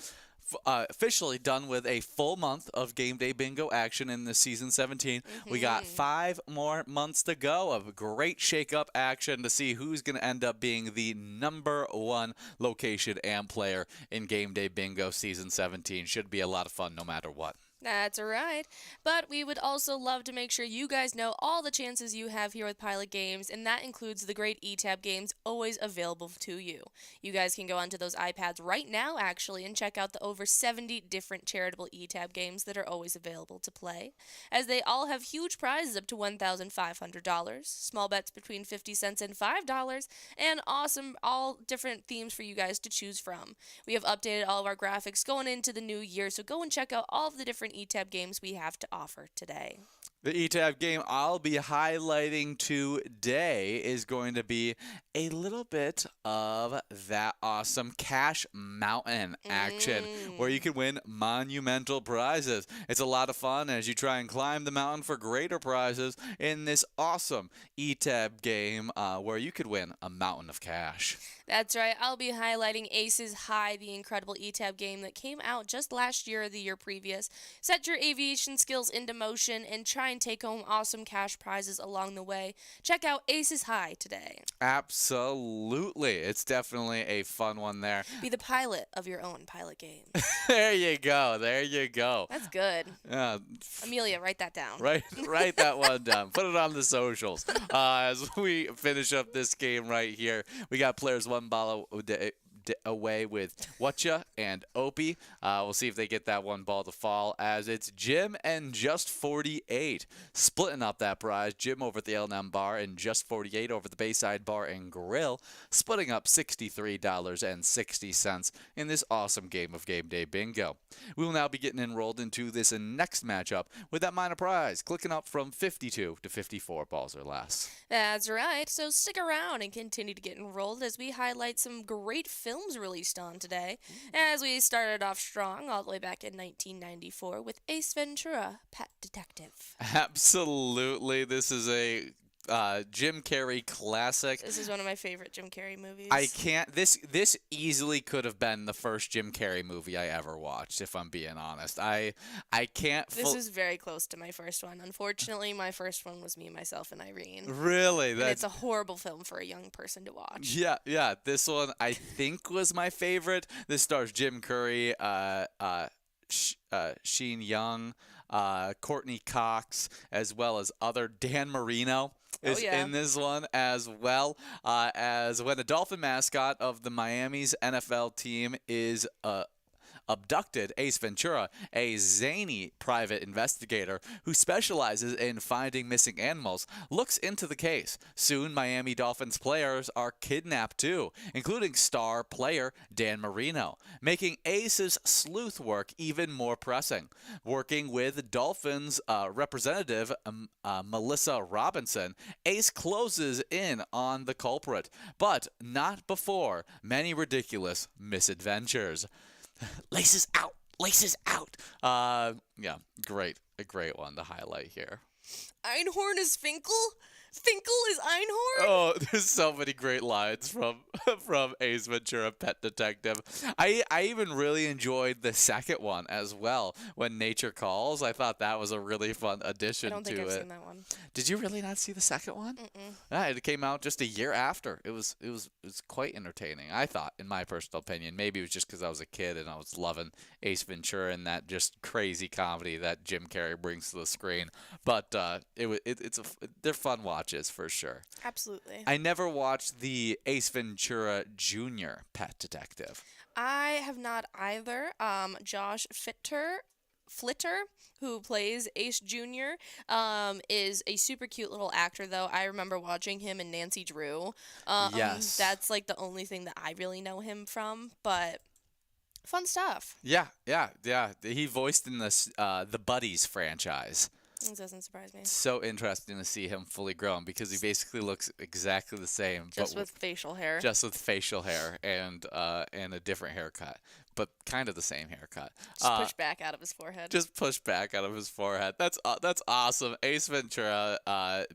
Officially done with a full month of game day bingo action in the season 17. We got 5 more months to go of great shake-up action to see who's going to end up being the number 1 location and player in game day bingo season 17. Should be a lot of fun no matter what. That's right. But we would also love to make sure you guys know all the chances you have here with Pilot Games, and that includes the great eTab games always available to you. You guys can go onto those iPads right now, actually, and check out the over 70 different charitable eTab games that are always available to play, as they all have huge prizes up to $1,500, small bets between 50 cents and $5, and awesome all different themes for you guys to choose from. We have updated all of our graphics going into the new year, so go and check out all of the different eTab games we have to offer today. The eTab game I'll be highlighting today is going to be a little bit of that awesome Cash Mountain action where you can win monumental prizes. It's a lot of fun as you try and climb the mountain for greater prizes in this awesome eTab game where you could win a mountain of cash. That's right. I'll be highlighting Aces High, the incredible eTab game that came out just last year or the year previous. Set your aviation skills into motion and try try and take home awesome cash prizes along the way. Check out Aces High today. Absolutely. It's definitely a fun one there. Be the pilot of your own pilot game. There you go. There you go. That's good. Yeah. Amelia, write that down. Write that one down. Put it on the socials. As we finish up this game right here, we got players one ball away with Whatcha and Opie. We'll see if they get that one ball to fall, as it's Jim and Just 48 splitting up that prize. Jim over at the L&M Bar and Just 48 over the Bayside Bar and Grill, splitting up $63.60 in this awesome game of Game Day Bingo. We will now be getting enrolled into this next matchup with that minor prize, clicking up from 52 to 54 balls or less. That's right. So stick around and continue to get enrolled as we highlight some great films released on today. As we started off strong all the way back in 1994 with Ace Ventura, Pet Detective. Absolutely. This is a Jim Carrey classic. This is one of my favorite Jim Carrey movies. This easily could have been the first Jim Carrey movie I ever watched, if I'm being honest. I can't. This is very close to my first one. Unfortunately, my first one was Me, Myself, and Irene. Really? And it's a horrible film for a young person to watch. Yeah. This one I think was my favorite. This stars Jim Curry, Sheen Young, Courtney Cox, as well as other Dan Marino is in this one as well, as when a Dolphin mascot of the Miami's NFL team is abducted, Ace Ventura, a zany private investigator who specializes in finding missing animals, looks into the case. Soon, Miami Dolphins players are kidnapped too, including star player Dan Marino, making Ace's sleuth work even more pressing. Working with Dolphins representative Melissa Robinson, Ace closes in on the culprit, but not before many ridiculous misadventures. Laces out. Yeah, great. A great one to highlight here. Einhorn is Finkel? Finkel is Einhorn? Oh, there's so many great lines from Ace Ventura, Pet Detective. I even really enjoyed the second one as well, When Nature Calls. I thought that was a really fun addition to it. I don't think I've seen that one. Did you really not see the second one? Mm-mm. Yeah, it came out just a year after. It was quite entertaining, I thought, in my personal opinion. Maybe it was just because I was a kid and I was loving Ace Ventura and that just crazy comedy that Jim Carrey brings to the screen. But they're fun watches for sure. Absolutely. I never watched the Ace Ventura Jr. Pet Detective. I have not either. Josh Flitter, who plays Ace Jr., is a super cute little actor, though. I remember watching him in Nancy Drew. Yes. That's like the only thing that I really know him from, but fun stuff. Yeah. He voiced in the Buddies franchise. It doesn't surprise me. So interesting to see him fully grown because he basically looks exactly the same. Just with facial hair. Just with facial hair and a different haircut, but kind of the same haircut. Just pushed back out of his forehead. That's awesome. Ace Ventura,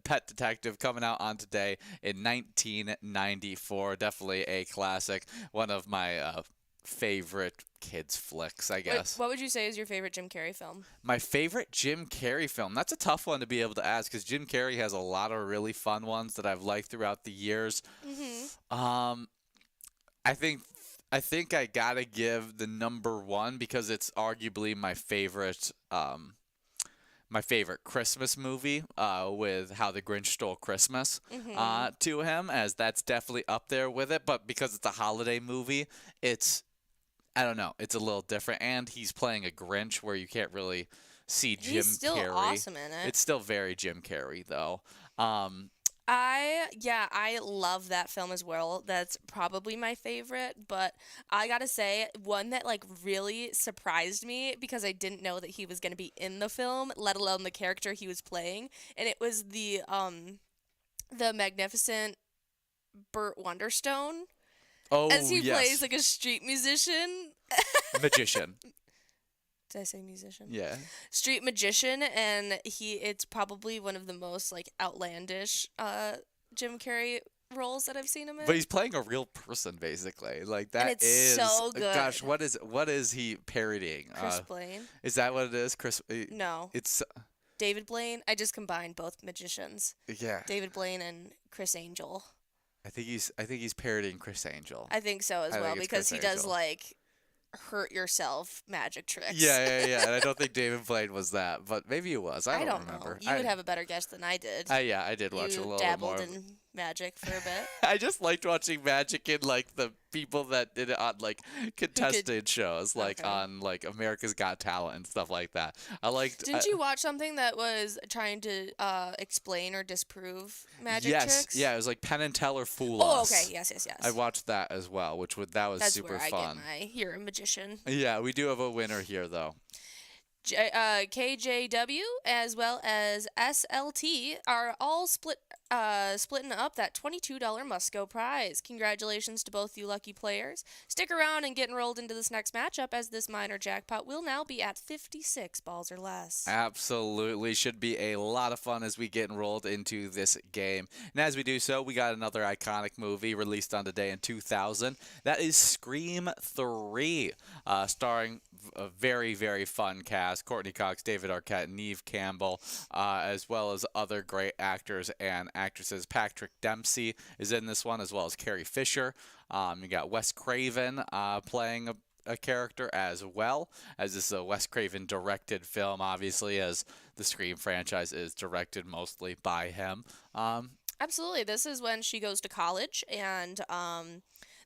Pet Detective, coming out on today in 1994. Definitely a classic. One of my favorite kids flicks, I guess. What would you say is your favorite Jim Carrey film? My favorite Jim Carrey film? That's a tough one to be able to ask because Jim Carrey has a lot of really fun ones that I've liked throughout the years. Mm-hmm. I think I gotta give the number one because it's arguably my favorite Christmas movie with How the Grinch Stole Christmas to him, as that's definitely up there with it. But because it's a holiday movie, I don't know, it's a little different. And he's playing a Grinch where you can't really see Jim Carrey. He's still awesome in it. It's still very Jim Carrey, though. I love that film as well. That's probably my favorite, but I gotta say, one that like really surprised me because I didn't know that he was gonna be in the film, let alone the character he was playing, and it was the magnificent Burt Wonderstone. Oh, as he yes. plays like a street musician. Magician. Did I say musician? Yeah. Street magician, and it's probably one of the most like outlandish Jim Carrey roles that I've seen him in. But he's playing a real person basically. Like that and it's so good. Gosh, what is he parodying? Chris Blaine. Is that what it is? Chris No. It's David Blaine. I just combined both magicians. Yeah. David Blaine and Chris Angel. I think he's parodying Chris Angel. I think so as I well think it's because Chris he does Angel. like hurt yourself magic tricks. Yeah. And I don't think David Blaine was that, but maybe he was. I don't remember. know. You would have a better guess than I did. Yeah, I did watch a little bit dabbled more. in magic for a bit. I just liked watching magic in like the people that did it on like contested shows, like Okay. on like America's Got Talent and stuff like that. I liked. Didn't you watch something that was trying to explain or disprove magic yes, tricks? yeah, it was like Penn and Teller Fool Oh, Us. okay. Yes. I watched that as well, that was That's super where fun. I get my you're a magician. Yeah, we do have a winner here though. KJW as well as SLT are all splitting up that $22 Musco prize. Congratulations to both you lucky players. Stick around and get enrolled into this next matchup as this minor jackpot will now be at 56 balls or less. Absolutely. Should be a lot of fun as we get enrolled into this game. And as we do so, we got another iconic movie released on today in 2000. That is Scream 3, starring a very, very fun cast. Courtney Cox, David Arquette, Neve Campbell, as well as other great actors and actresses. Patrick Dempsey is in this one, as well as Carrie Fisher. You got Wes Craven playing a character as well, as this is a Wes Craven directed film, obviously, as the Scream franchise is directed mostly by him. Absolutely. This is when she goes to college, and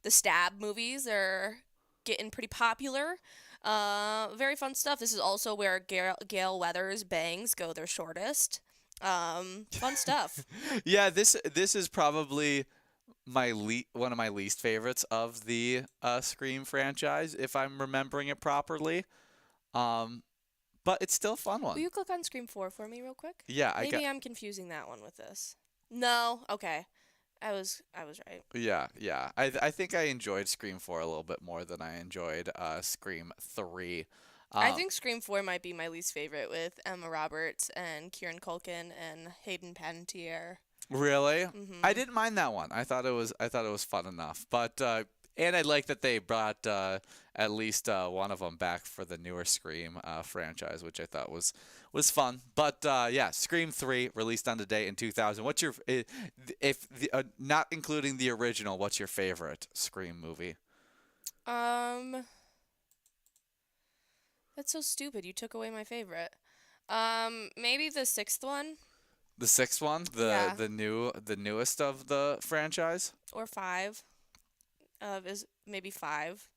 the stab movies are getting pretty popular. Very fun stuff. This is also where Gail Weathers' bangs go their shortest. Fun stuff. Yeah, this is probably one of my least favorites of the Scream franchise, if I'm remembering it properly. But it's still a fun one. Will you click on Scream 4 for me real quick? Yeah, Maybe I'm confusing that one with this. No, okay. I was right. Yeah. I think I enjoyed Scream 4 a little bit more than I enjoyed Scream 3. I think Scream 4 might be my least favorite with Emma Roberts and Kieran Culkin and Hayden Panettiere. Really? Mm-hmm. I didn't mind that one. I thought it was fun enough. But and I like that they brought at least one of them back for the newer Scream franchise, which I thought was fun. But yeah, Scream 3 released on today in 2000. What's your not including the original? What's your favorite Scream movie? That's so stupid. You took away my favorite. Maybe the sixth one. The sixth one, the newest of the franchise, or 5. Is maybe 5.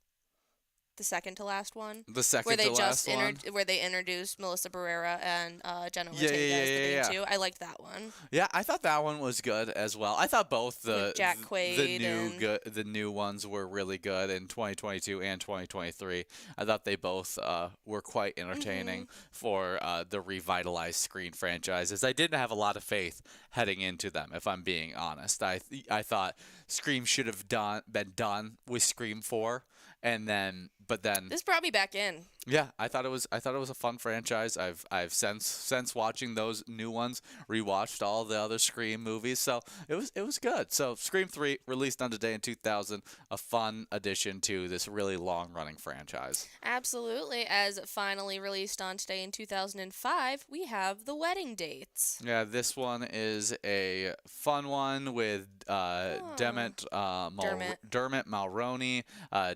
The second to last one. The second to last one. Where they introduced Melissa Barrera and Jenna Ortega Yeah, as the main yeah. two. I liked that one. Yeah, I thought that one was good as well. I thought both With Jack Quaid the new ones were really good in 2022 and 2023. I thought they both were quite entertaining for the revitalized Scream franchises. I didn't have a lot of faith heading into them, if I'm being honest. I thought Scream should have been done with Scream 4, but then This brought me back in. yeah, I thought it was a fun franchise. I've since watching those new ones, rewatched all the other Scream movies, so it was good. So Scream 3 released on today in 2000, a fun addition to this really long running franchise. Absolutely. As finally released on today in 2005, we have The Wedding Dates. Yeah, this one is a fun one with Dermot Mulroney,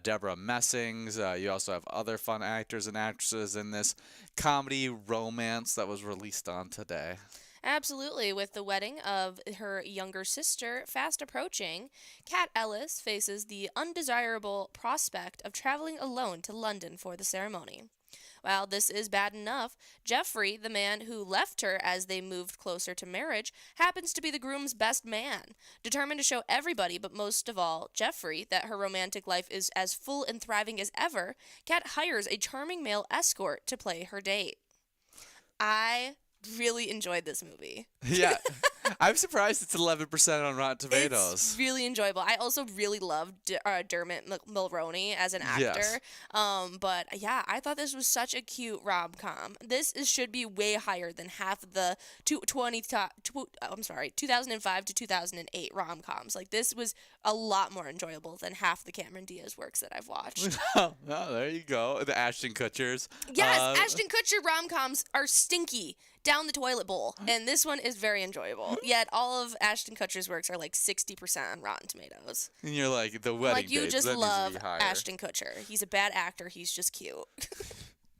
Deborah Messings. You also have other fun actors and actresses in this comedy romance that was released on today. Absolutely. With the wedding of her younger sister fast approaching, Kat Ellis faces the undesirable prospect of traveling alone to London for the ceremony. While this is bad enough, Jeffrey, the man who left her as they moved closer to marriage, happens to be the groom's best man. Determined to show everybody, but most of all, Jeffrey, that her romantic life is as full and thriving as ever, Kat hires a charming male escort to play her date. I really enjoyed this movie. Yeah. I'm surprised it's 11% on Rotten Tomatoes. It's really enjoyable. I also really love Dermot Mulroney as an Yes. actor. But yeah, I thought this was such a cute rom-com. Should be way higher than half of the 2005 to 2008 rom-coms. Like this was a lot more enjoyable than half the Cameron Diaz works that I've watched. Oh, there you go. The Ashton Kutchers. Yes, Ashton Kutcher rom-coms are stinky down the toilet bowl, and this one is very enjoyable. Yet all of Ashton Kutcher's works are like 60% on Rotten Tomatoes. And you're like, the wedding Like you dates, just that needs to love be higher. Ashton Kutcher. He's a bad actor. He's just cute.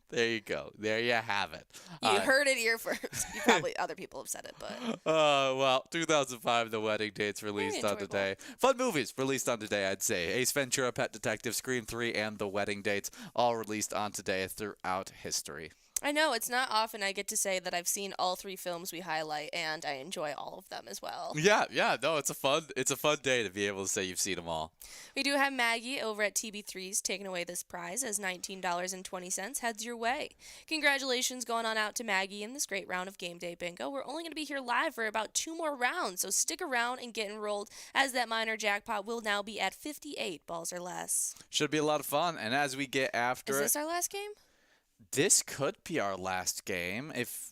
There you go. There you have it. You heard it here first. You probably other people have said it, but Well, 2005, The Wedding Dates released on enjoyable. today. Fun movies released on today, I'd say. Ace Ventura, Pet Detective, Scream 3, and The Wedding Dates all released on today throughout history. I know it's not often I get to say that I've seen all three films we highlight, and I enjoy all of them as well. Yeah, no, it's a fun day to be able to say you've seen them all. We do have Maggie over at TB3's taking away this prize as $19.20 heads your way. Congratulations going on out to Maggie in this great round of Game Day Bingo. We're only going to be here live for about 2 more rounds, so stick around and get enrolled as that minor jackpot will now be at 58 balls or less. Should be a lot of fun. And as we get after Is it, this our last game? this could be our last game. If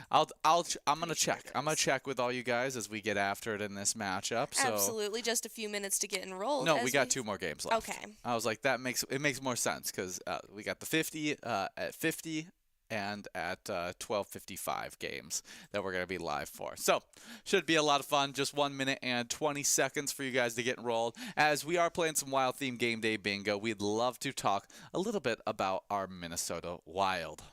I'm gonna check. I'm gonna check with all you guys as we get after it in this matchup. So Absolutely, just a few minutes to get enrolled. no, as we got 2 more games left. Okay. I was like, it makes more sense because we got the 50 at 50 and at 12:55 games that we're gonna be live for. So should be a lot of fun. Just 1 minute and 20 seconds for you guys to get enrolled. As we are playing some Wild Theme Game Day Bingo, we'd love to talk a little bit about our Minnesota Wild.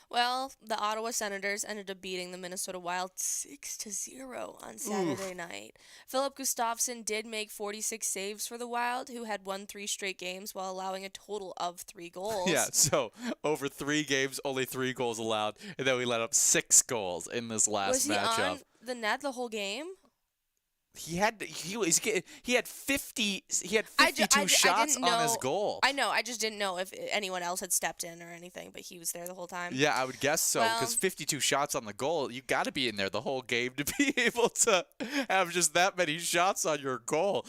Well, the Ottawa Senators ended up beating the Minnesota Wild 6-0 on Saturday night. Philip Gustafsson did make 46 saves for the Wild, who had won 3 straight games while allowing a total of 3 goals. Yeah, so over 3 games, only 3 goals allowed, and then we let up 6 goals in this last Was he matchup. on the net the whole game? He had 50 I 52 shots didn't on his know- goal. I know. I just didn't know if anyone else had stepped in or anything, but he was there the whole time. Yeah, I would guess so, because Well- 52 shots on the goal, you got to be in there the whole game to be able to have just that many shots on your goal.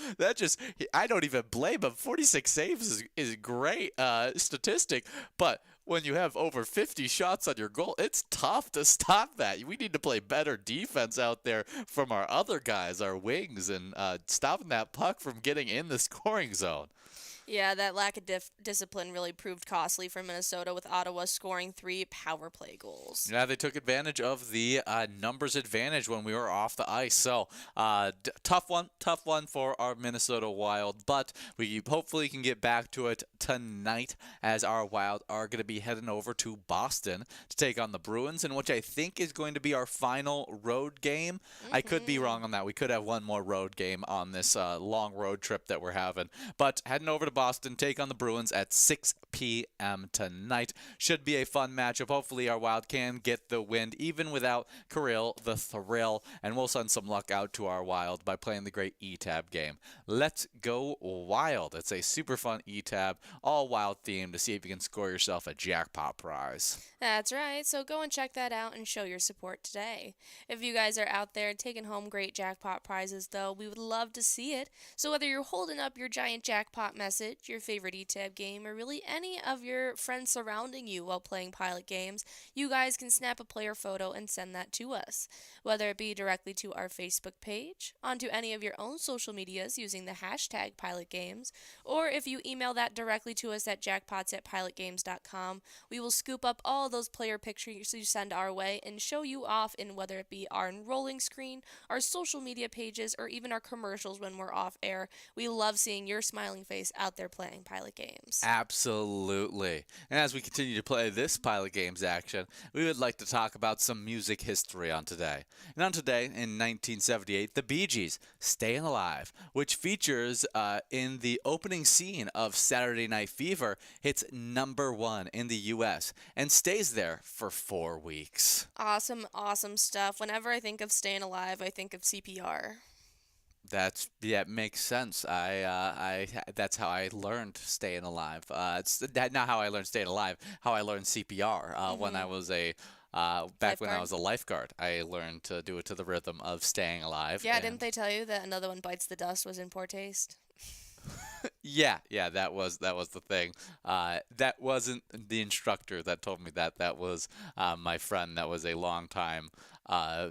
I don't even blame him. 46 saves is great statistic, but when you have over 50 shots on your goal, it's tough to stop that. We need to play better defense out there from our other guys, our wings, and stopping that puck from getting in the scoring zone. Yeah, that lack of discipline really proved costly for Minnesota, with Ottawa scoring 3 power play goals. Yeah, they took advantage of the numbers advantage when we were off the ice. So, tough one for our Minnesota Wild. But we hopefully can get back to it tonight, as our Wild are going to be heading over to Boston to take on the Bruins, in which I think is going to be our final road game. I could be wrong on that. We could have one more road game on this long road trip that we're having. But heading over to Boston, take on the Bruins at 6 p.m. tonight. Should be a fun matchup. Hopefully our Wild can get the win, even without Kirill the Thrill, and we'll send some luck out to our Wild by playing the great E-Tab game. Let's go Wild. It's a super fun E-Tab, all Wild themed, to see if you can score yourself a jackpot prize. That's right, so go and check that out and show your support today. If you guys are out there taking home great jackpot prizes, though, we would love to see it. So whether you're holding up your giant jackpot message, your favorite E-Tab game, or really any of your friends surrounding you while playing Pilot games, you guys can snap a player photo and send that to us. Whether it be directly to our Facebook page, onto any of your own social medias using the hashtag Pilot Games, or if you email that directly to us at jackpots@pilotgames.com, we will scoop up all those player pictures you send our way and show you off in whether it be our enrolling screen, our social media pages, or even our commercials when we're off air. We love seeing your smiling face out there playing Pilot games. Absolutely. And as we continue to play this Pilot Games action, we would like to talk about some music history on today. And on today, in 1978, the Bee Gees' Stayin' Alive, which features in the opening scene of Saturday Night Fever, hits #1 in the U.S. and stays there for 4 weeks. Awesome, awesome stuff. Whenever I think of Staying Alive, I think of CPR. That makes sense. That's how I learned Staying Alive. It's not how I learned Staying Alive. How I learned CPR when I was a back when I Lifeguard? was a lifeguard. I learned to do it to the rhythm of Staying Alive. Yeah, didn't And they tell you that Another One Bites the Dust was in poor taste? yeah, that was the thing. That wasn't the instructor that told me that. That was my friend that was a long time uh,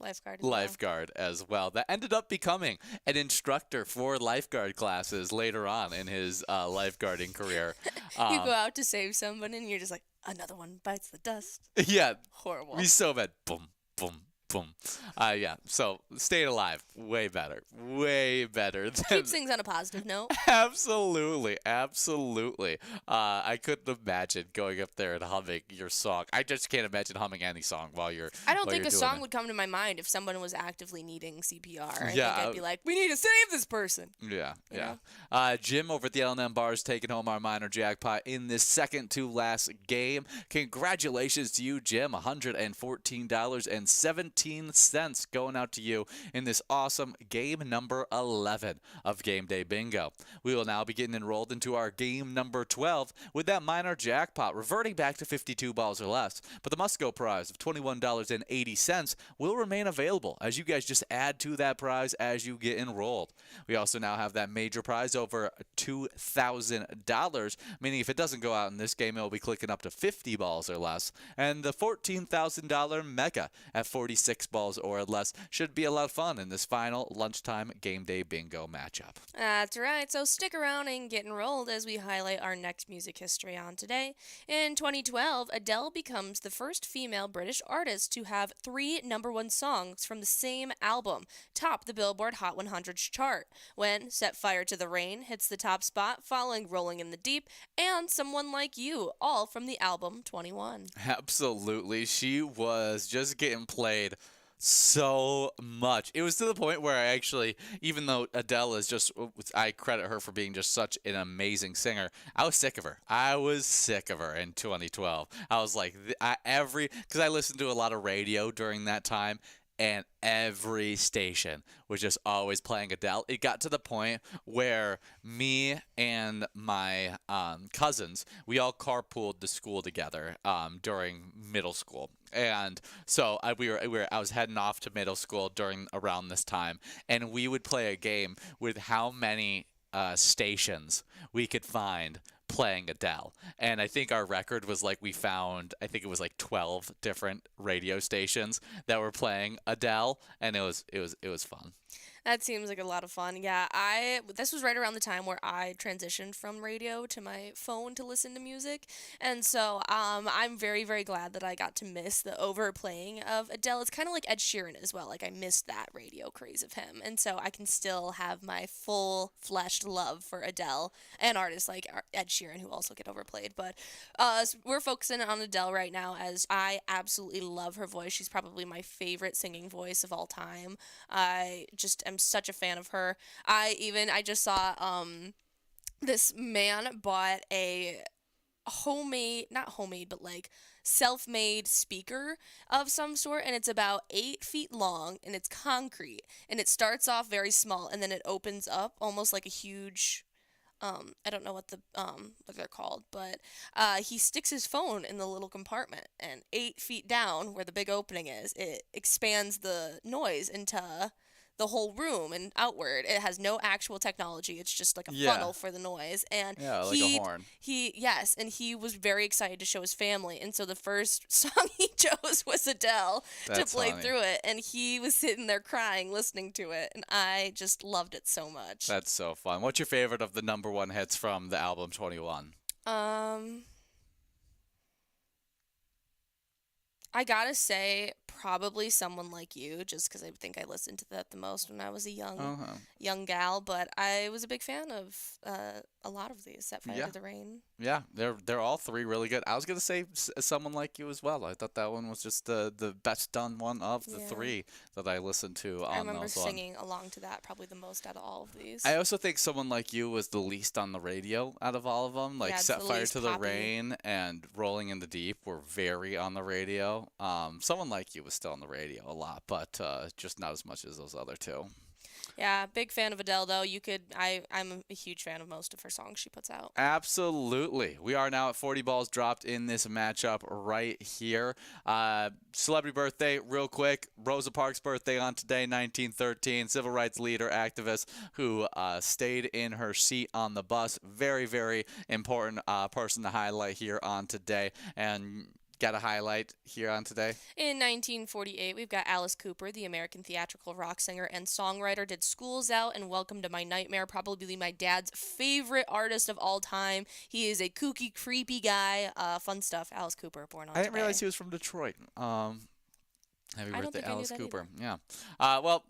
Lifeguard as well. lifeguard as well. That ended up becoming an instructor for lifeguard classes later on in his lifeguarding career. You go Um, out to save someone and you're just like, Another One Bites the Dust. yeah, Horrible. we so bad. Boom, boom, boom. Yeah. So Staying Alive, way better, than Keeps things on a positive note. Absolutely, absolutely. I couldn't imagine going up there and humming your song. I just can't imagine humming any song while you're I don't while think you're a doing song it. would come to my mind if someone was actively needing CPR. I Yeah, think I'd be like, we need to save this person. Yeah, You yeah. know? Jim over at the L&M Bar is taking home our minor jackpot in this second to last game. Congratulations to you, Jim. $114.17 going out to you in this awesome game number 11 of Game Day Bingo. We will now be getting enrolled into our game number 12 with that minor jackpot reverting back to 52 balls or less. But the must-go prize of $21.80 will remain available as you guys just add to that prize as you get enrolled. We also now have that major prize over $2,000, meaning if it doesn't go out in this game, it will be clicking up to 50 balls or less. And the $14,000 mega at 46 balls or less should be a lot of fun in this final lunchtime Game Day Bingo matchup. That's right. So stick around and get enrolled as we highlight our next music history on today. In 2012, Adele becomes the first female British artist to have 3 number 1 songs from the same album top the Billboard Hot 100 chart when Set Fire to the Rain hits the top spot, following Rolling in the Deep and Someone Like You, all from the album 21. Absolutely. She was just getting played so much. It was to the point where I actually, even though Adele is just, I credit her for being just such an amazing singer, I was sick of her. I was sick of her in 2012. I was like, because I listened to a lot of radio during that time, and every station was just always playing Adele. It got to the point where me and my cousins, we all carpooled to school together during middle school. And so I was heading off to middle school during around this time, and we would play a game with how many stations we could find playing Adele. And I think our record was like we found, I think it was like 12 different radio stations that were playing Adele, and it was fun. That seems like a lot of fun. Yeah, this was right around the time where I transitioned from radio to my phone to listen to music, and so I'm very very glad that I got to miss the overplaying of Adele. It's kind of like Ed Sheeran as well. Like I missed that radio craze of him, and so I can still have my full fleshed love for Adele and artists like Ed Sheeran who also get overplayed. But we're focusing on Adele right now as I absolutely love her voice. She's probably my favorite singing voice of all time. I just am such a fan of her. I just saw this man bought a not homemade, but like self-made speaker of some sort, and it's about 8 feet long, and it's concrete, and it starts off very small, and then it opens up almost like a huge I don't know what they're called, but he sticks his phone in the little compartment, and 8 feet down where the big opening is, it expands the noise into the whole room and outward. It has no actual technology. It's just like a Yeah. funnel for the noise. And Yeah, like a horn. Yes, and he was very excited to show his family. And so the first song he chose was Adele That's to play funny. through it. And he was sitting there crying listening to it. And I just loved it so much. That's so fun. What's your favorite of the number 1 hits from the album 21? I gotta say, probably Someone Like You, just because I think I listened to that the most when I was a young gal. But I was a big fan of a lot of these. Set Fire Yeah. to the Rain. Yeah, they're all 3 really good. I was gonna say Someone Like You as well. I thought that one was just the best done one of the Yeah. 3 that I listened to on I remember those ones. singing along to that probably the most out of all of these. I also think Someone Like You was the least on the radio out of all of them. Like Yeah, it's Set the Fire least to the poppy. Rain and Rolling in the Deep were very on the radio. Someone Like You was still on the radio a lot, but just not as much as those other 2. Yeah, big fan of Adele though. I'm a huge fan of most of her songs she puts out. Absolutely. We are now at 40 balls dropped in this matchup right here. Celebrity birthday, real quick. Rosa Parks' birthday on today, 1913. Civil rights leader, activist who stayed in her seat on the bus. Very, very important person to highlight here on today. And got a highlight here on today? In 1948, we've got Alice Cooper, the American theatrical rock singer and songwriter, did School's Out and Welcome to My Nightmare, probably my dad's favorite artist of all time. He is a kooky, creepy guy. Fun stuff. Alice Cooper, born on I didn't today. realize he was from Detroit. Happy I don't birthday, think I knew Alice that Cooper. Yeah. Well,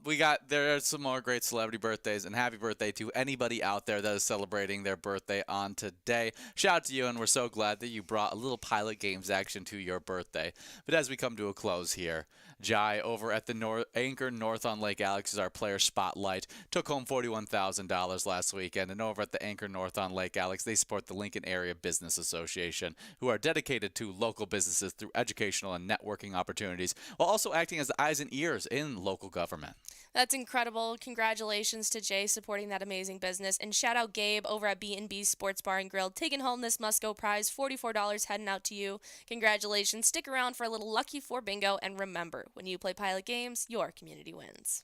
there are some more great celebrity birthdays, and happy birthday to anybody out there that is celebrating their birthday on today. Shout out to you, and we're so glad that you brought a little Pilot Games action to your birthday. But as we come to a close here, Jai over at the Anchor North on Lake Alex is our player spotlight. Took home $41,000 last weekend, and over at the Anchor North on Lake Alex, they support the Lincoln Area Business Association, who are dedicated to local businesses through educational and networking opportunities, while also acting as the eyes and ears in local government. That's incredible. Congratulations to Jay supporting that amazing business. And shout out Gabe over at B&B Sports Bar and Grill, taking home this Musco prize, $44 heading out to you. Congratulations. Stick around for a little Lucky 4 bingo. And remember, when you play Pilot Games, your community wins.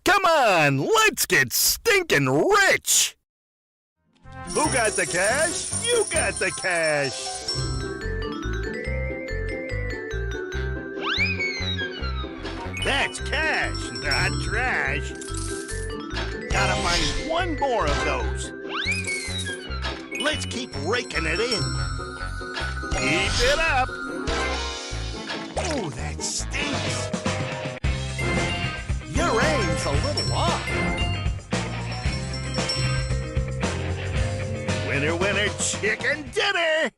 Come on, let's get stinking rich! Who got the cash? You got the cash! That's cash, not trash. Gotta find one more of those. Let's keep raking it in. Keep it up. Oh, that stinks. Your aim's a little off. Winner, winner, chicken dinner!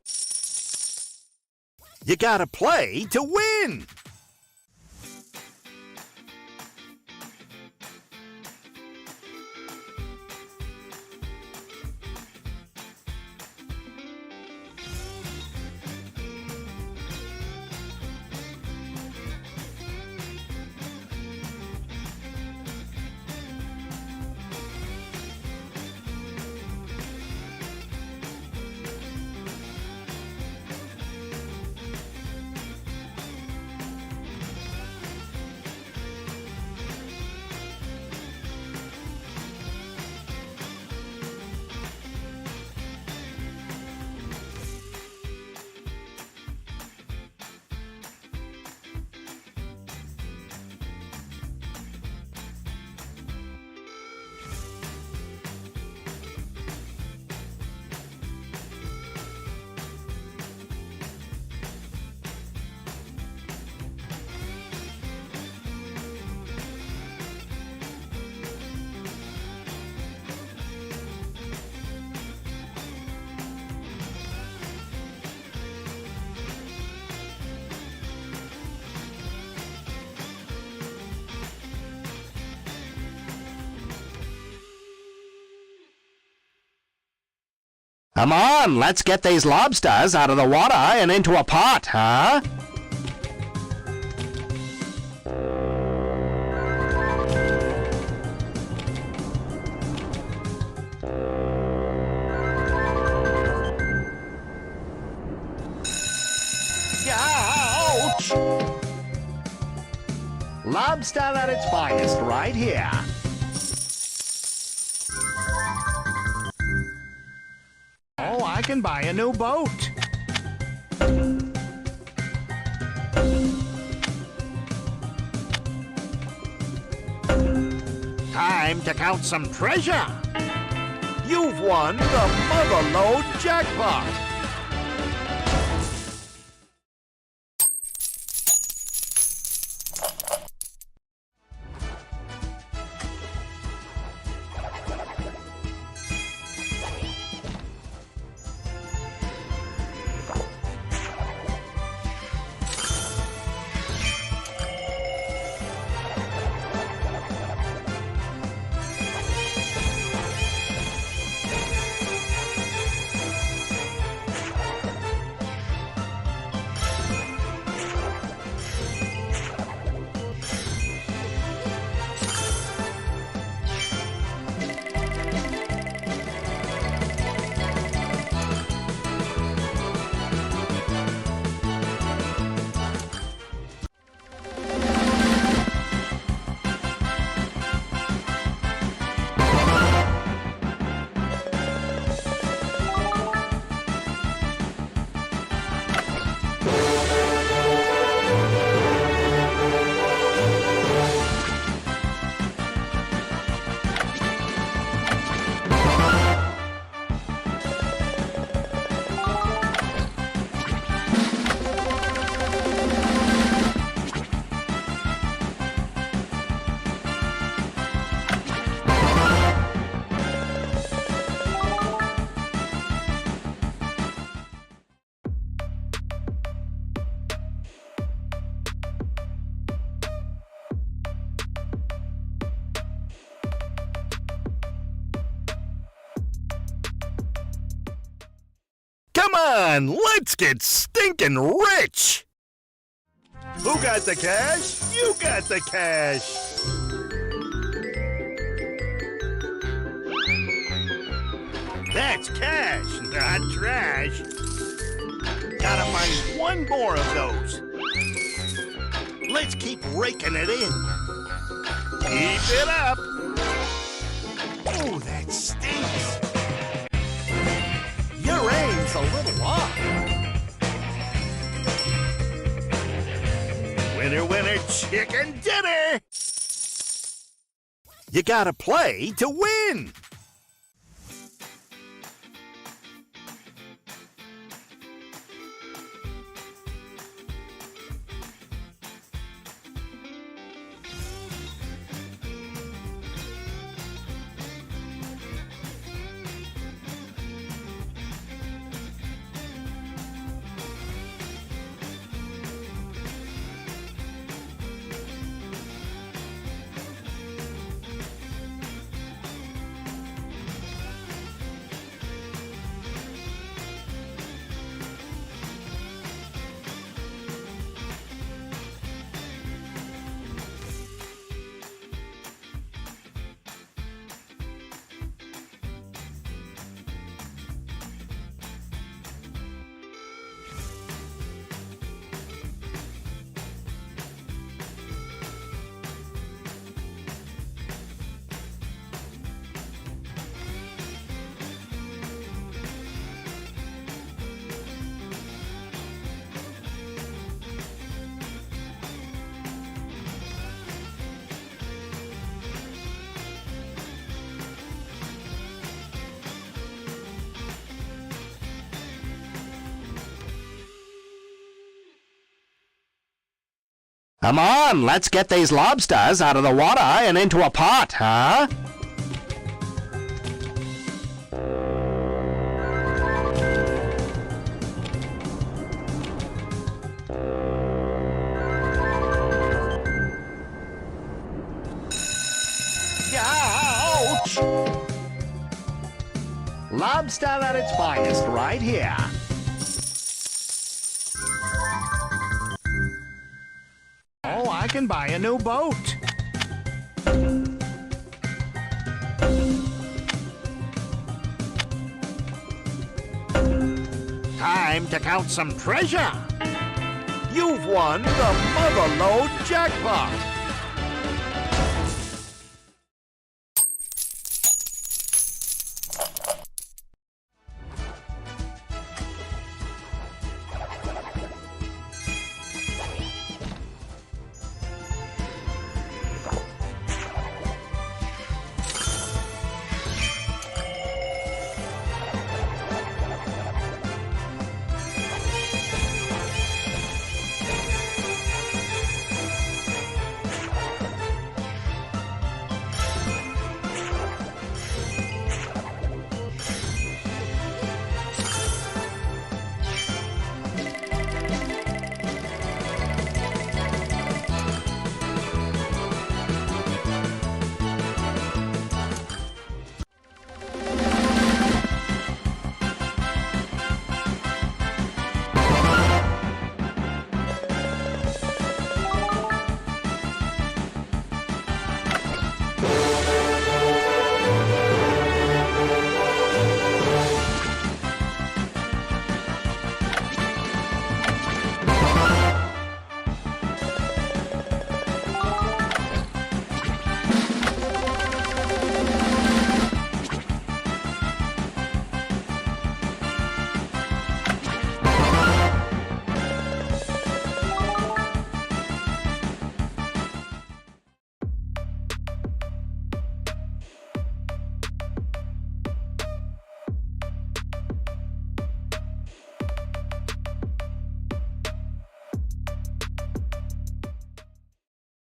You gotta play to win! Come on, let's get these lobsters out of the water and into a pot, huh? Ouch! Lobster at its finest right here. Oh, I can buy a new boat. Time to count some treasure. You've won the Motherlode Jackpot. on, let's get stinking rich! Who got the cash? You got the cash! That's cash, not trash. Gotta find one more of those. Let's keep raking it in. Keep it up. Oh, that stinks. Your aim's a little off. Winner, winner, chicken dinner. You gotta play to win. Come on, let's get these lobsters out of the water and into a pot, huh? Ouch! Lobster at its finest right here. Oh, I can buy a new boat. Time to count some treasure. You've won the Motherload Jackpot.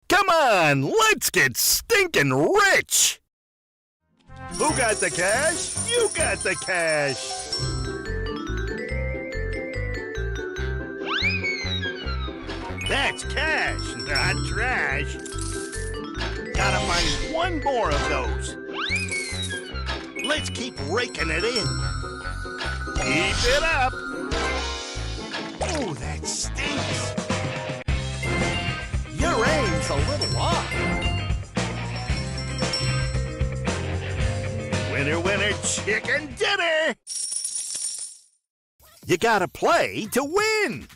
Come on, let's get stinking rich! Who got the cash? You got the cash! That's cash, not trash. Gotta find one more of those. Let's keep raking it in. Keep it up. rain's a little off. Winner, winner, chicken dinner! You gotta play to win!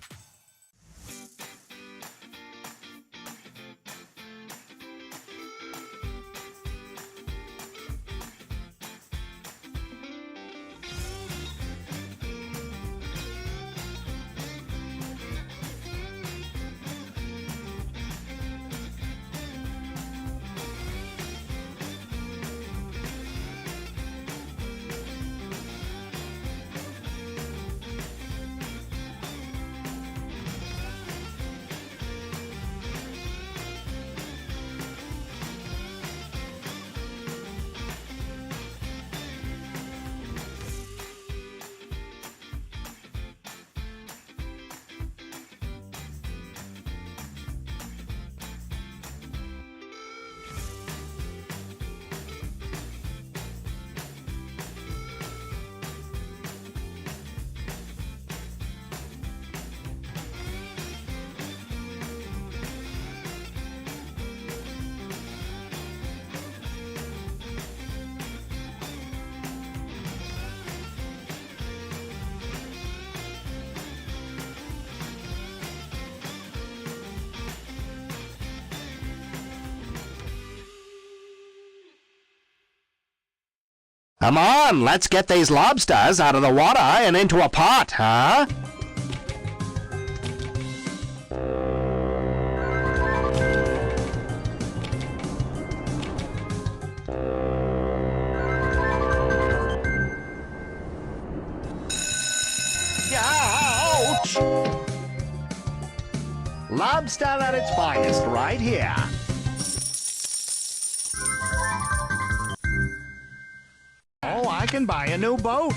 Come on, let's get these lobsters out of the water and into a pot, huh? Ouch! Lobster at its finest right here. Oh, I can buy a new boat.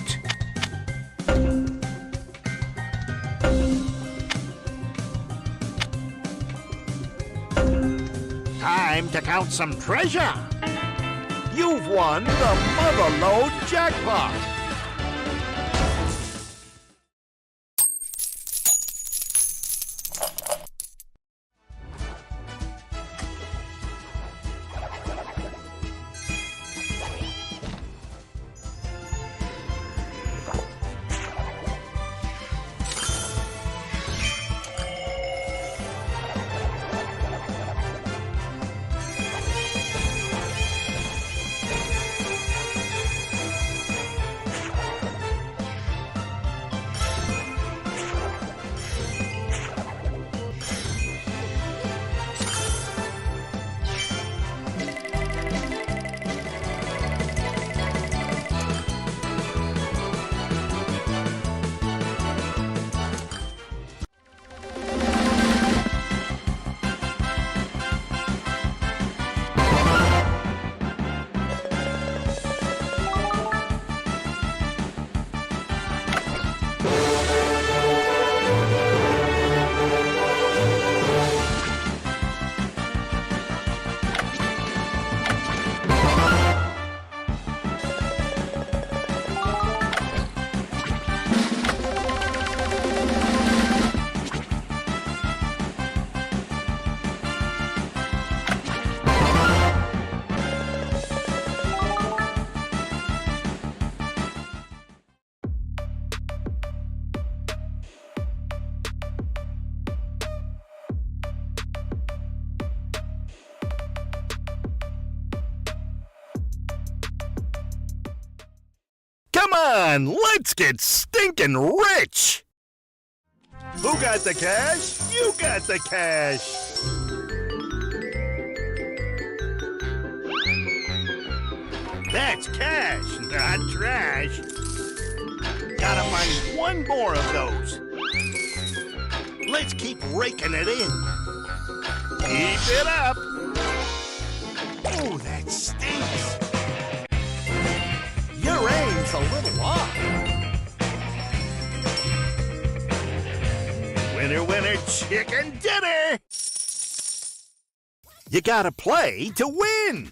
Time to count some treasure. You've won the Motherlode Jackpot! Come on, let's get stinking rich! Who got the cash? You got the cash! That's cash, not trash. Gotta find one more of those. Let's keep raking it in. Keep it up. Oh, that stinks. Your aim's a little off. Winner, winner, chicken dinner! You gotta play to win!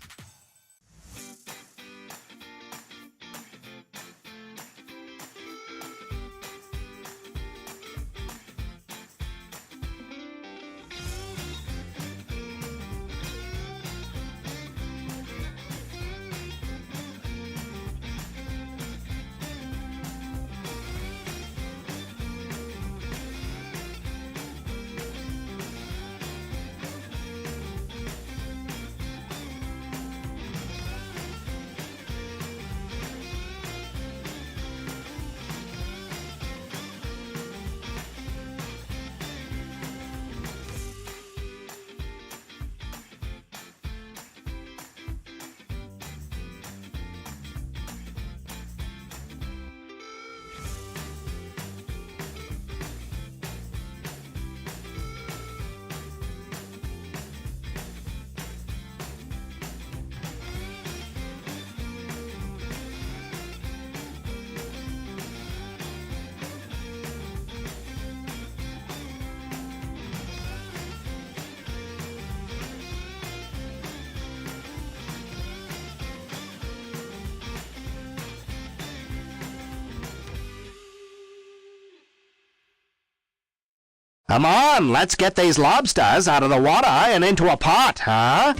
Come on, let's get these lobsters out of the water and into a pot, huh?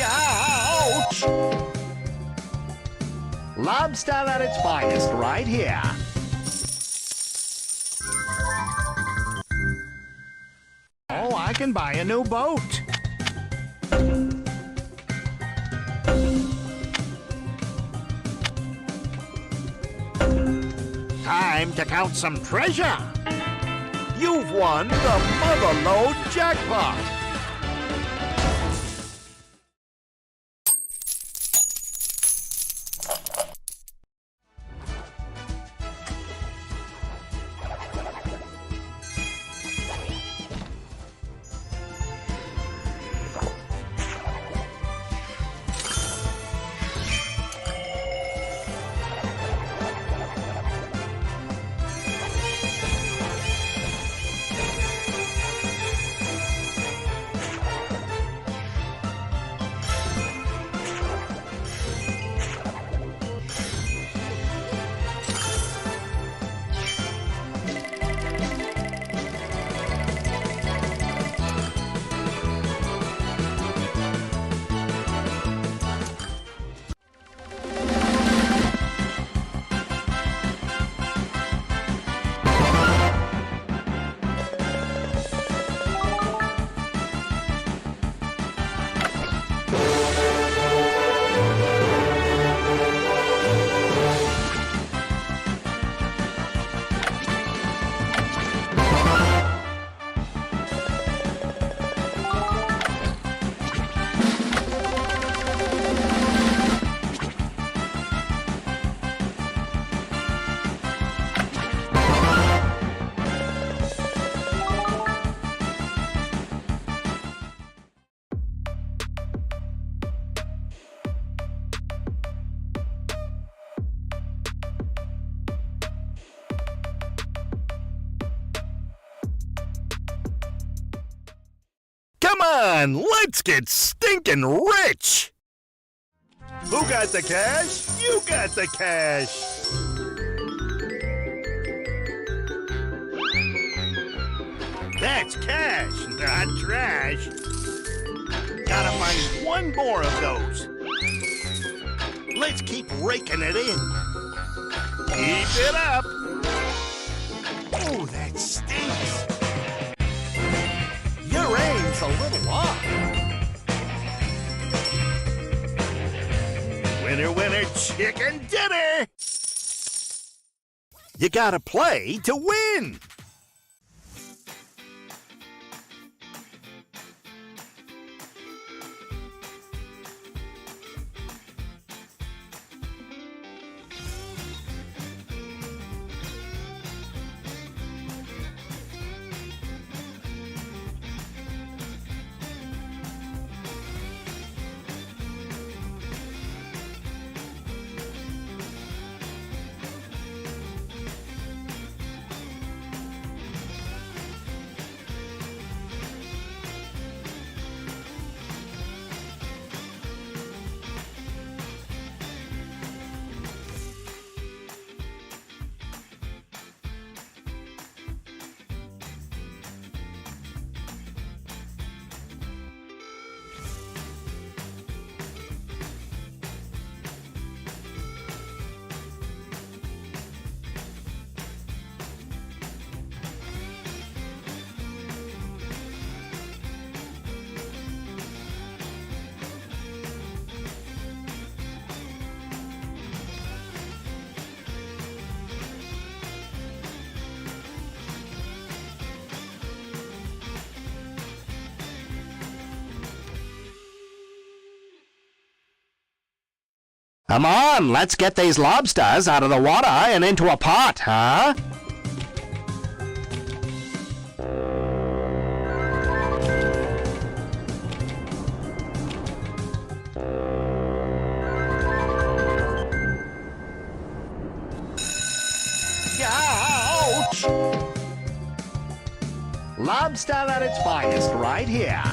Ouch! Lobster at its finest right here. Oh, I can buy a new boat. Time to count some treasure. You've won the Motherlode Jackpot. Come on, let's get stinking rich! Who got the cash? You got the cash. That's cash, not trash. Gotta find one more of those. Let's keep raking it in. Keep it up. Oh, that stinks. Your aim's a little off. Winner, winner, chicken dinner! You gotta play to win! Come on, let's get these lobsters out of the water and into a pot, huh? Ouch! Lobster at its finest right here.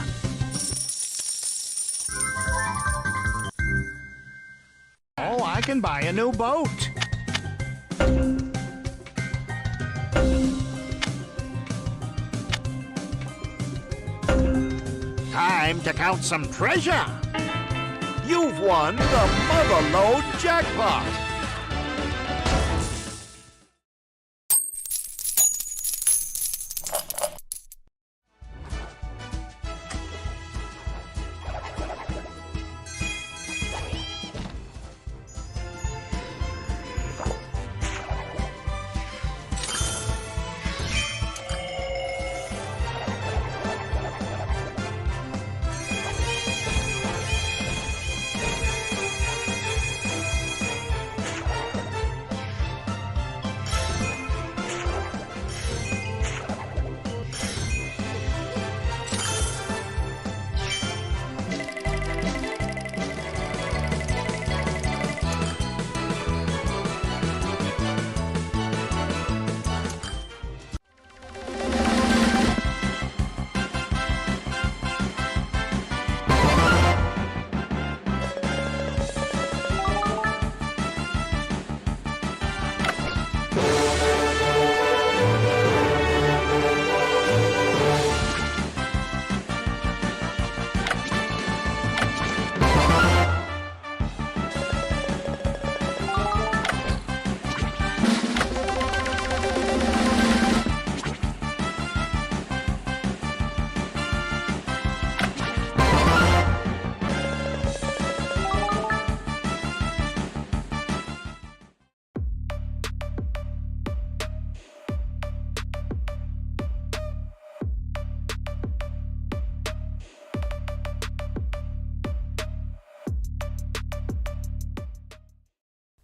Oh, I can buy a new boat. Time to count some treasure. You've won the Motherlode Jackpot.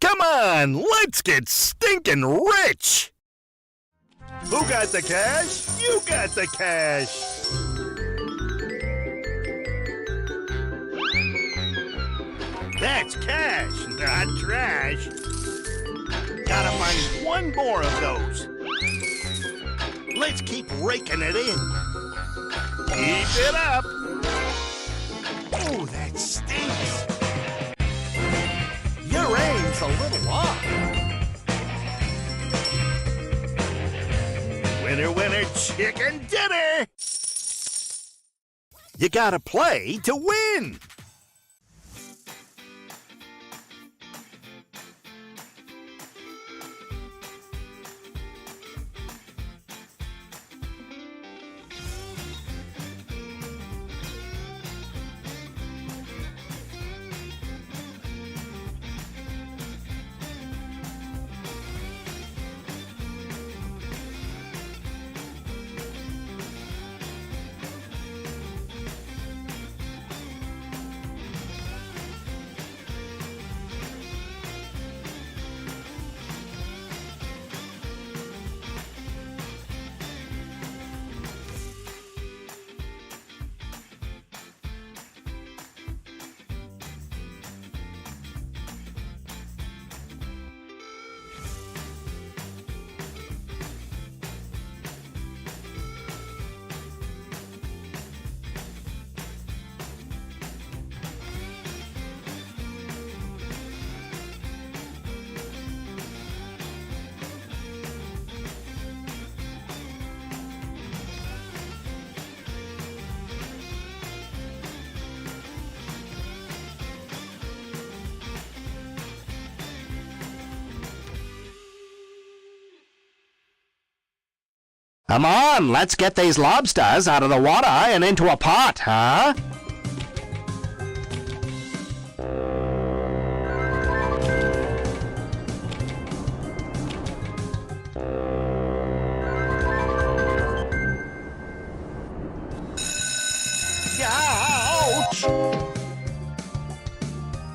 Come on, let's get stinking rich! Who got the cash? You got the cash! That's cash, not trash. Gotta find one more of those. Let's keep raking it in. Keep it up. Oh, that stinks. Your aim's a little off. Winner, winner, chicken dinner! You gotta play to win! Come on, let's get these lobsters out of the water and into a pot, huh? Ouch!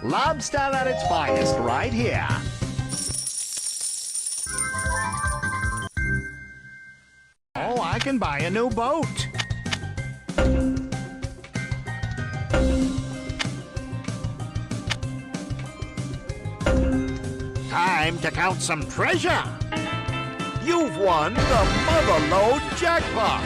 Lobster at its finest right here. Oh, I can buy a new boat. Time to count some treasure. You've won the Motherlode Jackpot.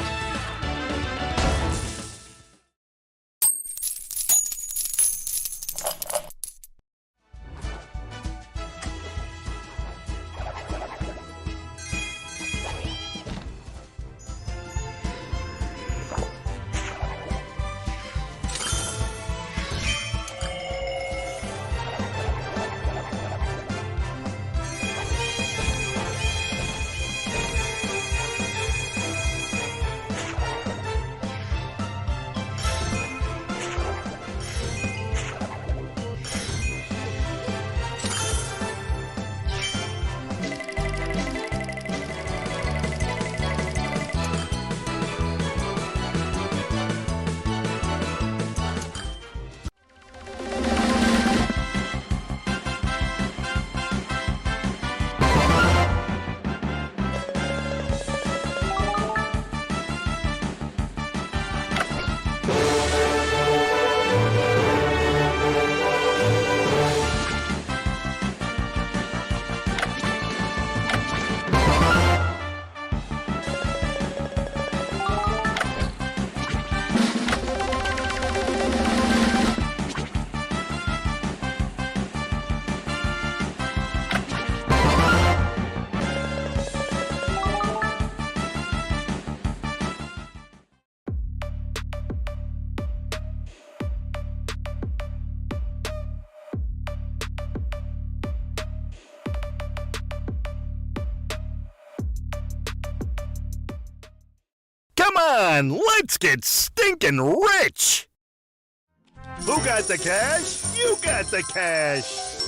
Come on, let's get stinking rich! Who got the cash? You got the cash!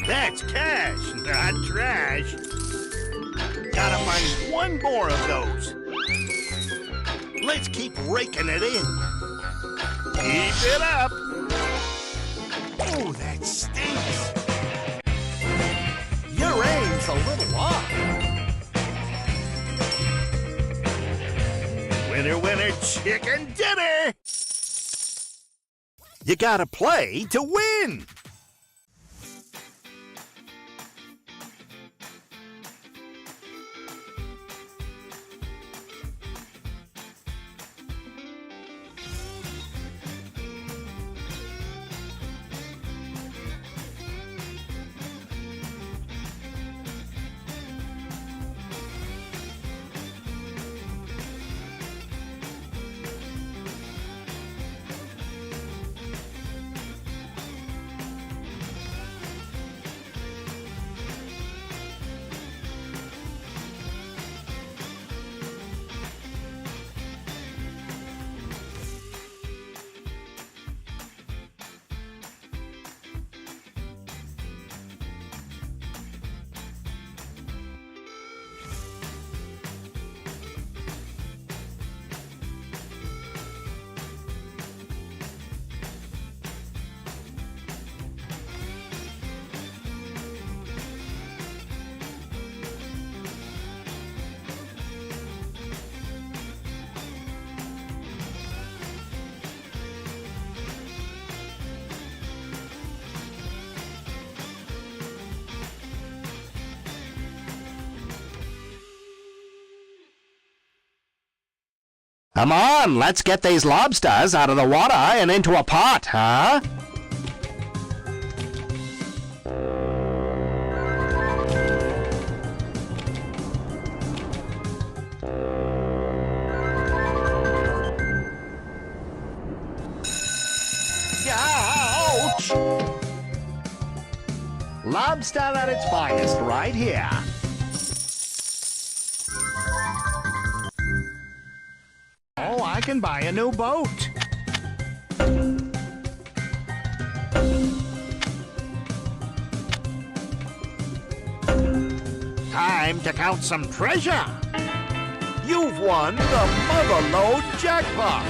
That's cash, not trash. Gotta find one more of those. Let's keep raking it in. Keep it up. Oh, that stinks. Your aim's a little off. Winner, winner, chicken dinner. You gotta play to win. Come on, let's get these lobsters out of the water and into a pot, huh? Ouch! Lobster at its finest right here. Oh, I can buy a new boat. Time to count some treasure. You've won the Motherlode Jackpot.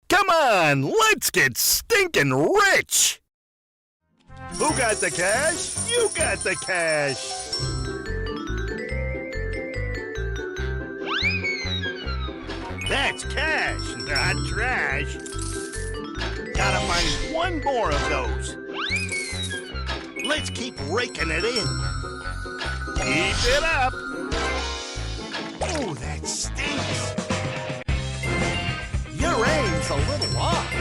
Come on, let's get stinking rich! Who got the cash? You got the cash. That's cash, not trash. Gotta find one more of those. Let's keep raking it in. Keep it up. Oh, that stinks. Your aim's a little off.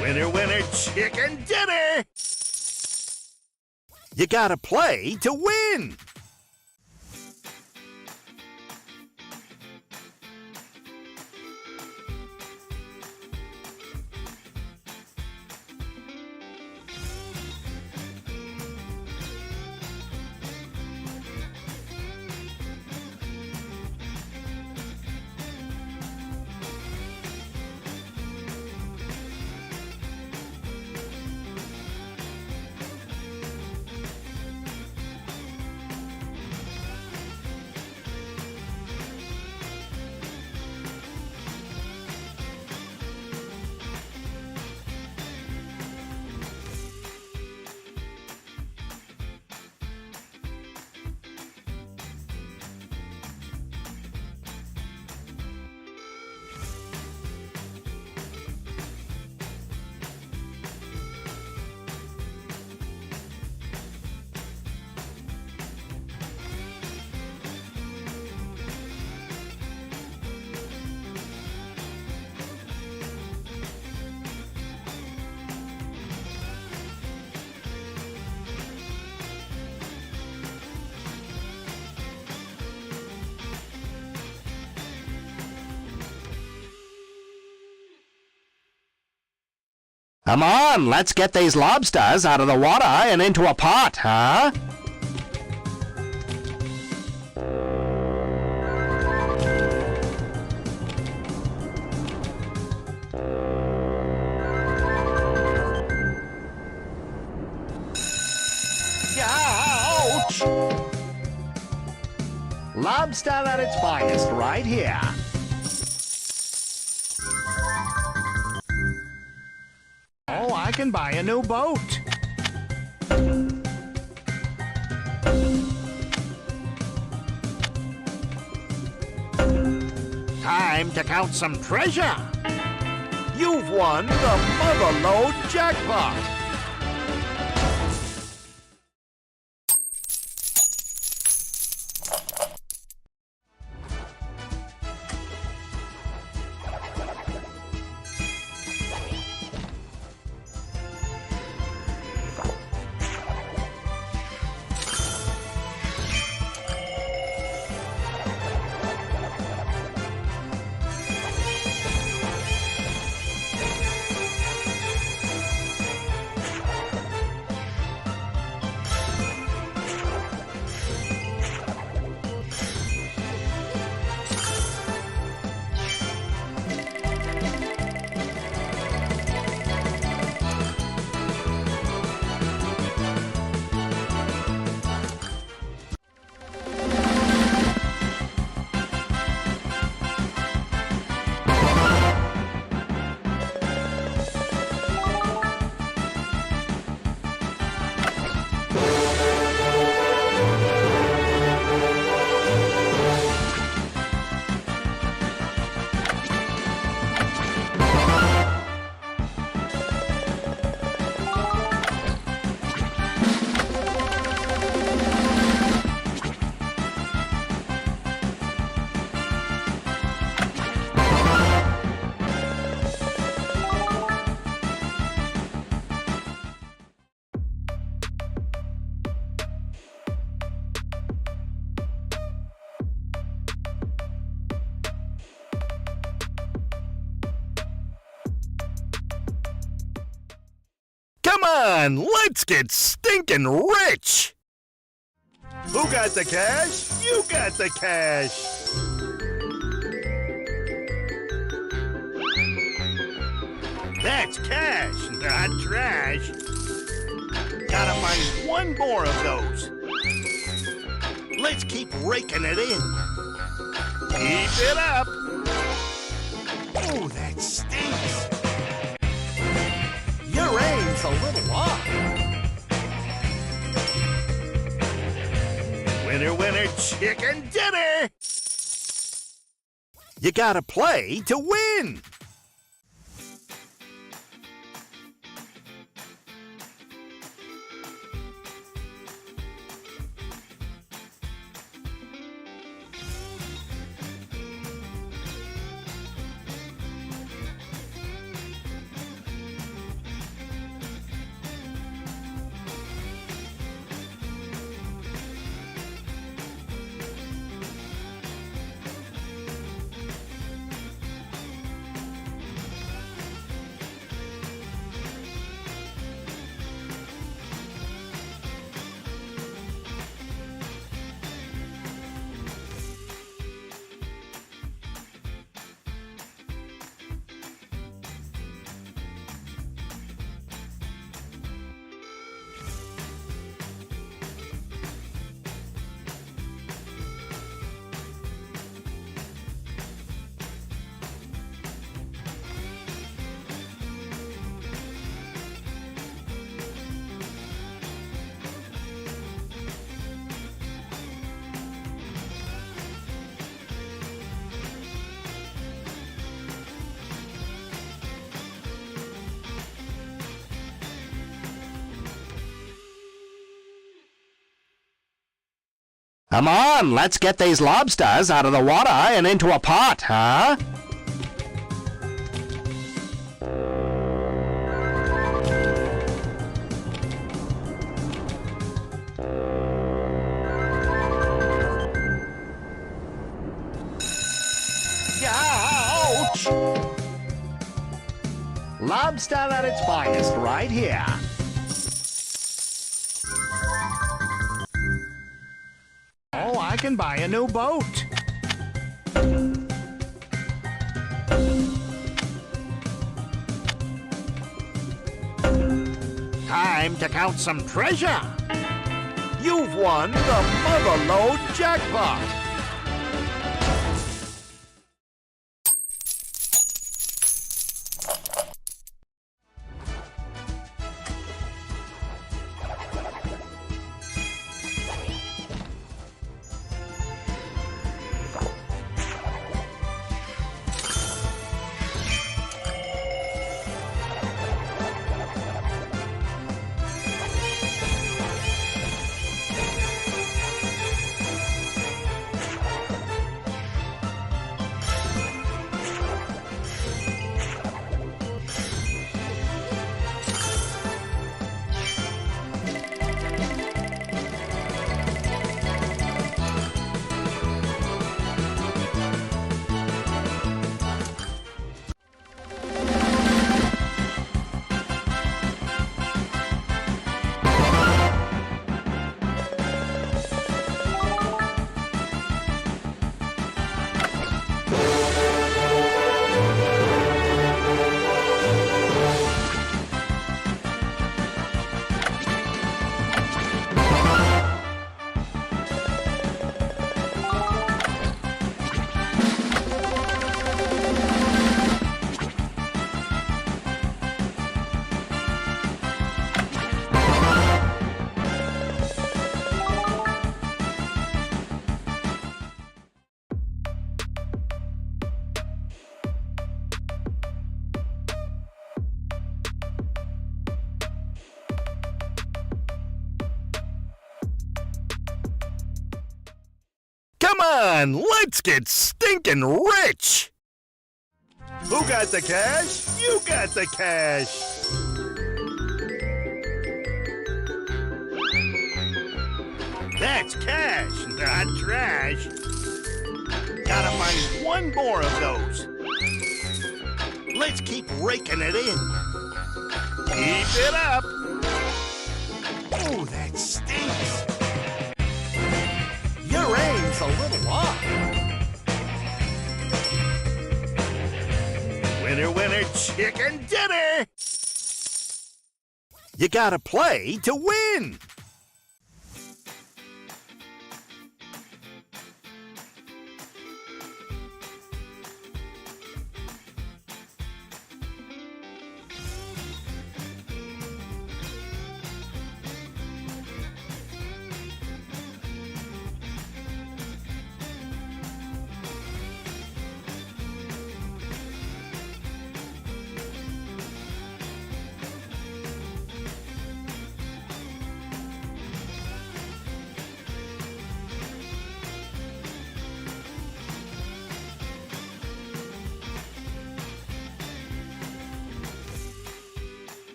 Winner, winner, chicken dinner. You gotta play to win. Come on, let's get these lobsters out of the water and into a pot, huh? Ouch! Lobster at its finest right here. Oh, I can buy a new boat. Time to count some treasure. You've won the Motherload Jackpot. Come on, let's get stinking rich! Who got the cash? You got the cash. That's cash, not trash. Gotta find one more of those. Let's keep raking it in. Keep it up. Oh, that stinks. Your aim's a little off. Winner, winner, chicken dinner. You gotta play to win. Come on, let's get these lobsters out of the water and into a pot, huh? Ouch! Lobster at its finest right here. Oh, I can buy a new boat. Time to count some treasure. You've won the Motherlode Jackpot. Come on, let's get stinking rich! Who got the cash? You got the cash. That's cash, not trash. Gotta find one more of those. Let's keep raking it in. Keep it up. Oh, that stinks. Your aim's a little off. Winner, winner, chicken dinner! You gotta play to win!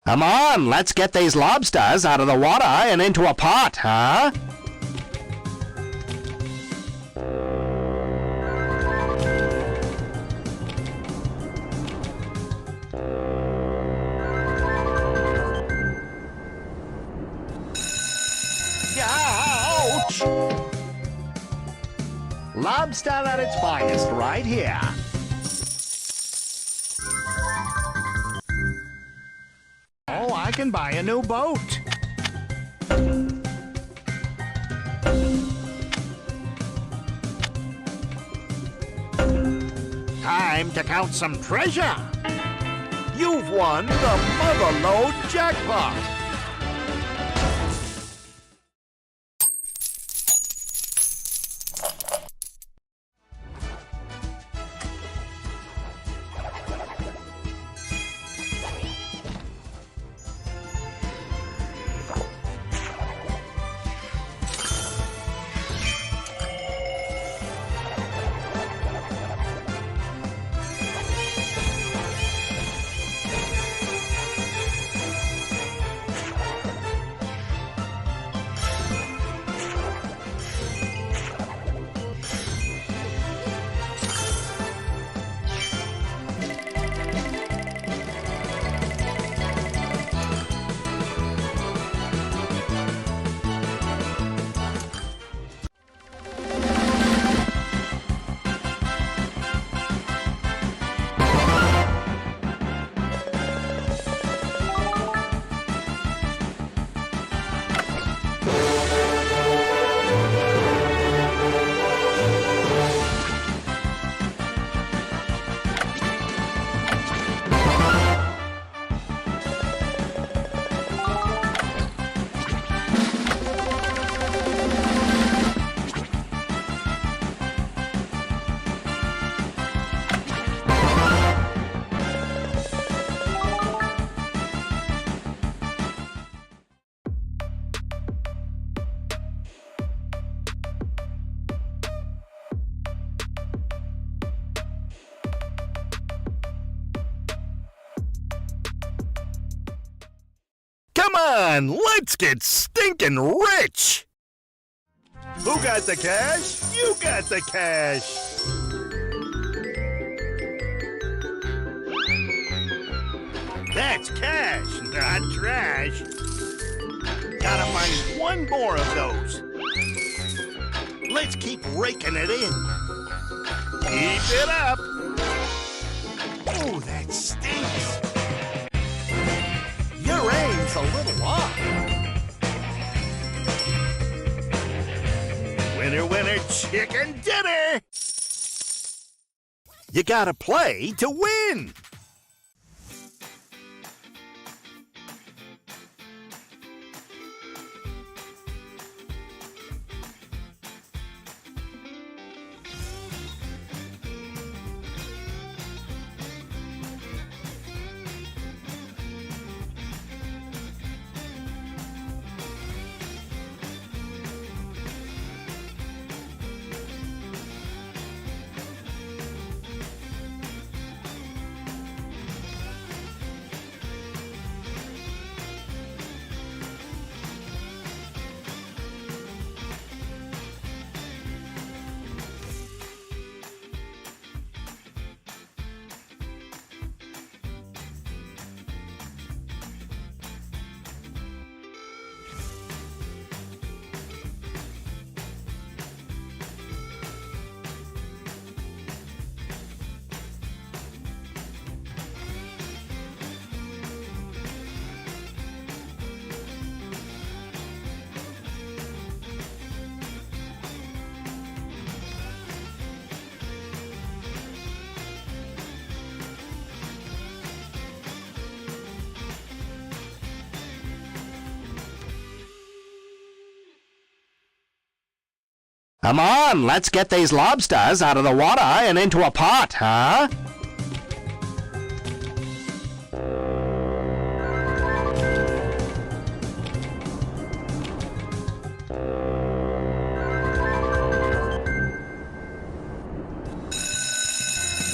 Come on, let's get these lobsters out of the water and into a pot, huh? Ouch! Lobster at its finest right here. Oh, I can buy a new boat. Time to count some treasure. You've won the Motherlode Jackpot. Come on, let's get stinking rich! Who got the cash? You got the cash. That's cash, not trash. Gotta find one more of those. Let's keep raking it in. Keep it up. Oh, that stinks. Your aim's a little off. Winner, winner, chicken dinner! You gotta play to win! Come on, let's get these lobsters out of the water and into a pot, huh?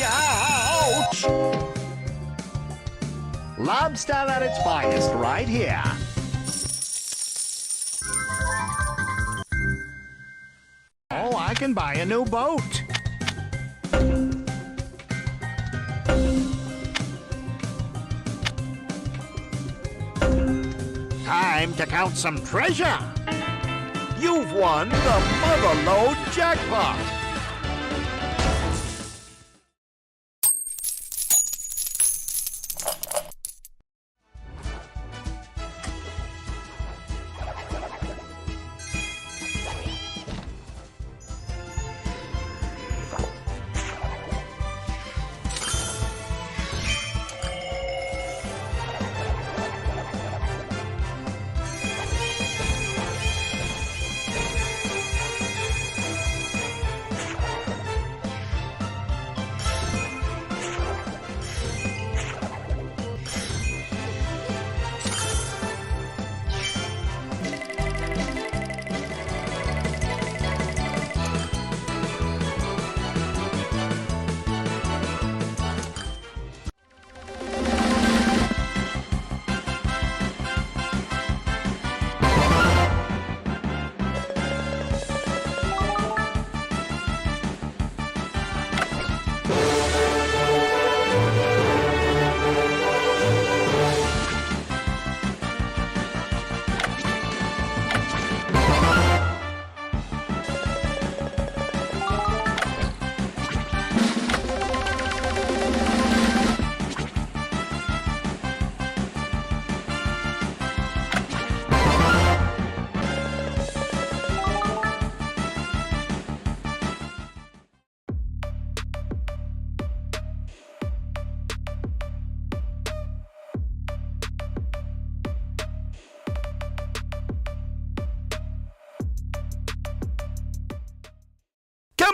Ouch! Lobster at its finest right here. Oh, I can buy a new boat. Time to count some treasure. You've won the Motherlode Jackpot.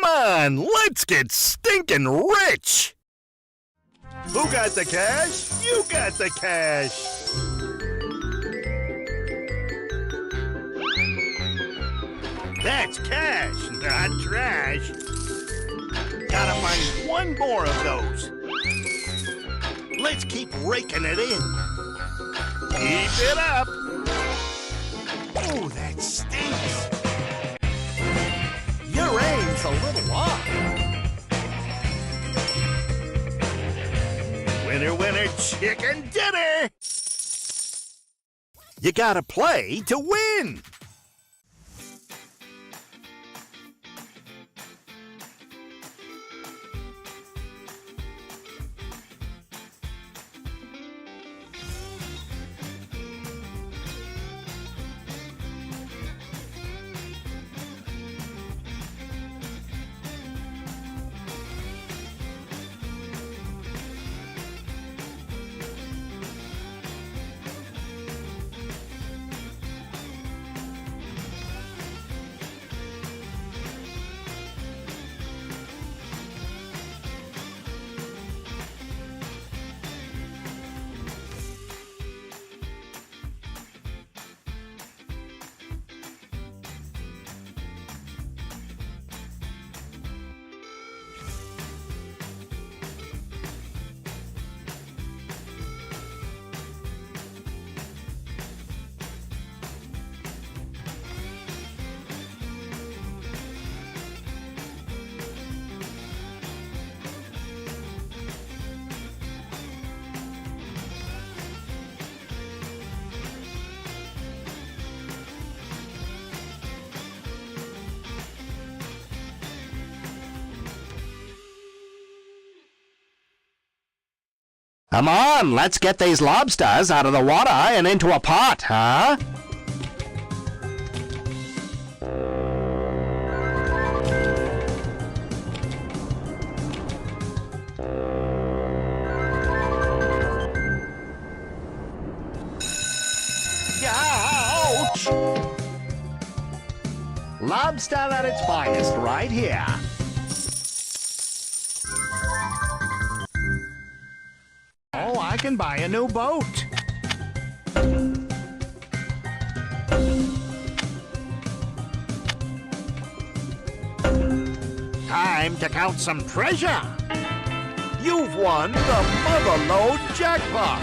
on, let's get stinking rich! Who got the cash? You got the cash. That's cash, not trash. Gotta find one more of those. Let's keep raking it in. Keep it up. Oh, that stinks. Your aim's a little off. Winner, winner, chicken dinner. You gotta play to win! Come on, let's get these lobsters out of the water and into a pot, huh? Ouch! Lobster at its finest right here. Oh, I can buy a new boat. Time to count some treasure. You've won the Motherlode Jackpot.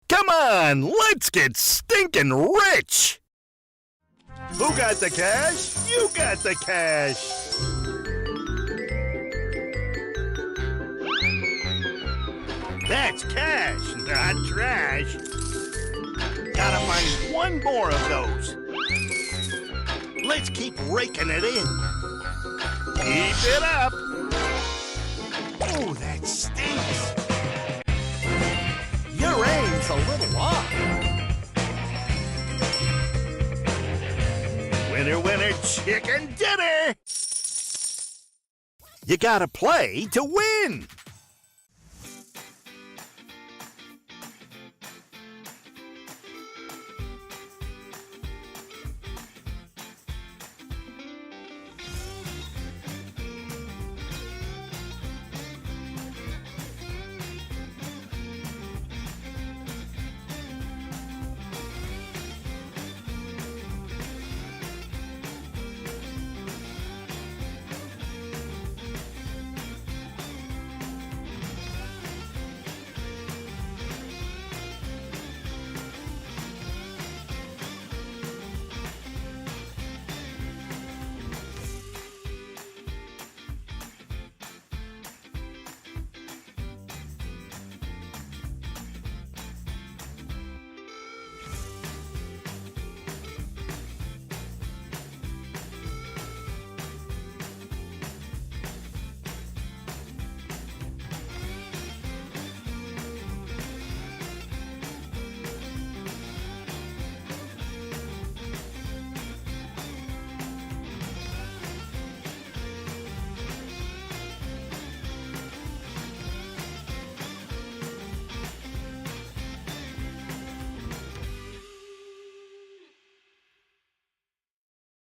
Come on, let's get stinking rich! Who got the cash? You got the cash. That's cash, not trash. Gotta find one more of those. Let's keep raking it in. Keep it up. Oh, that stinks. Your aim's a little off. Winner, winner, chicken dinner. You gotta play to win.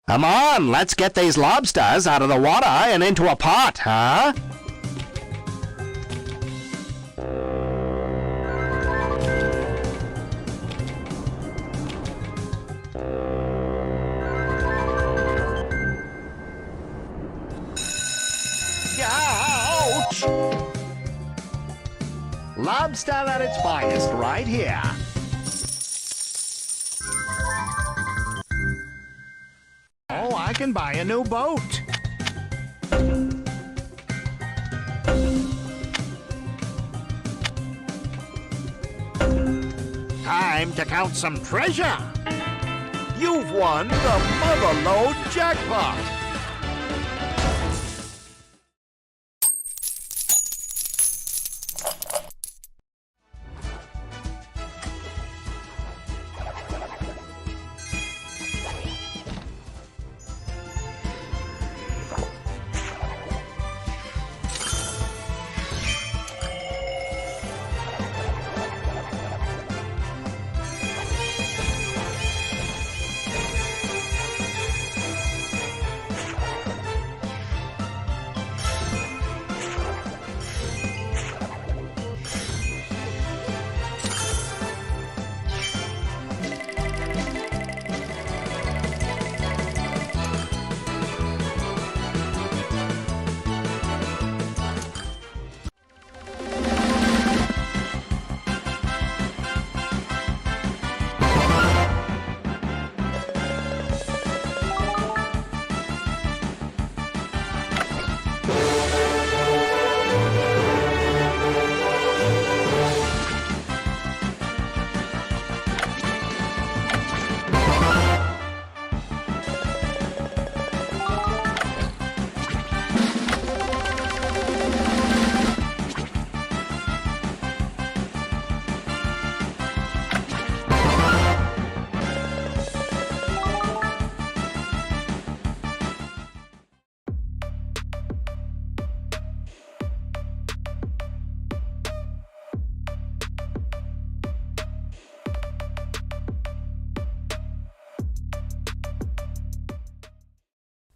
Come on, let's get these lobsters out of the water and into a pot, huh? Ouch! Lobster at its finest right here. Oh, I can buy a new boat. Time to count some treasure. You've won the Motherlode Jackpot.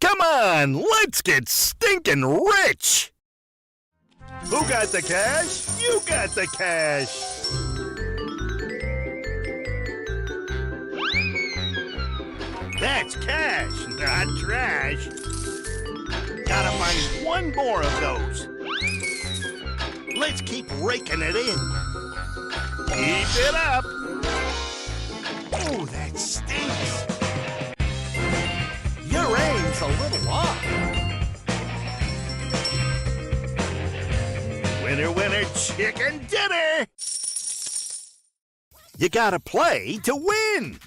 Come on, let's get stinking rich! Who got the cash? You got the cash. That's cash, not trash. Gotta find one more of those. Let's keep raking it in. Keep it up. Oh, that stinks. Your aim's a little off. Winner, winner, chicken dinner. You gotta play to win.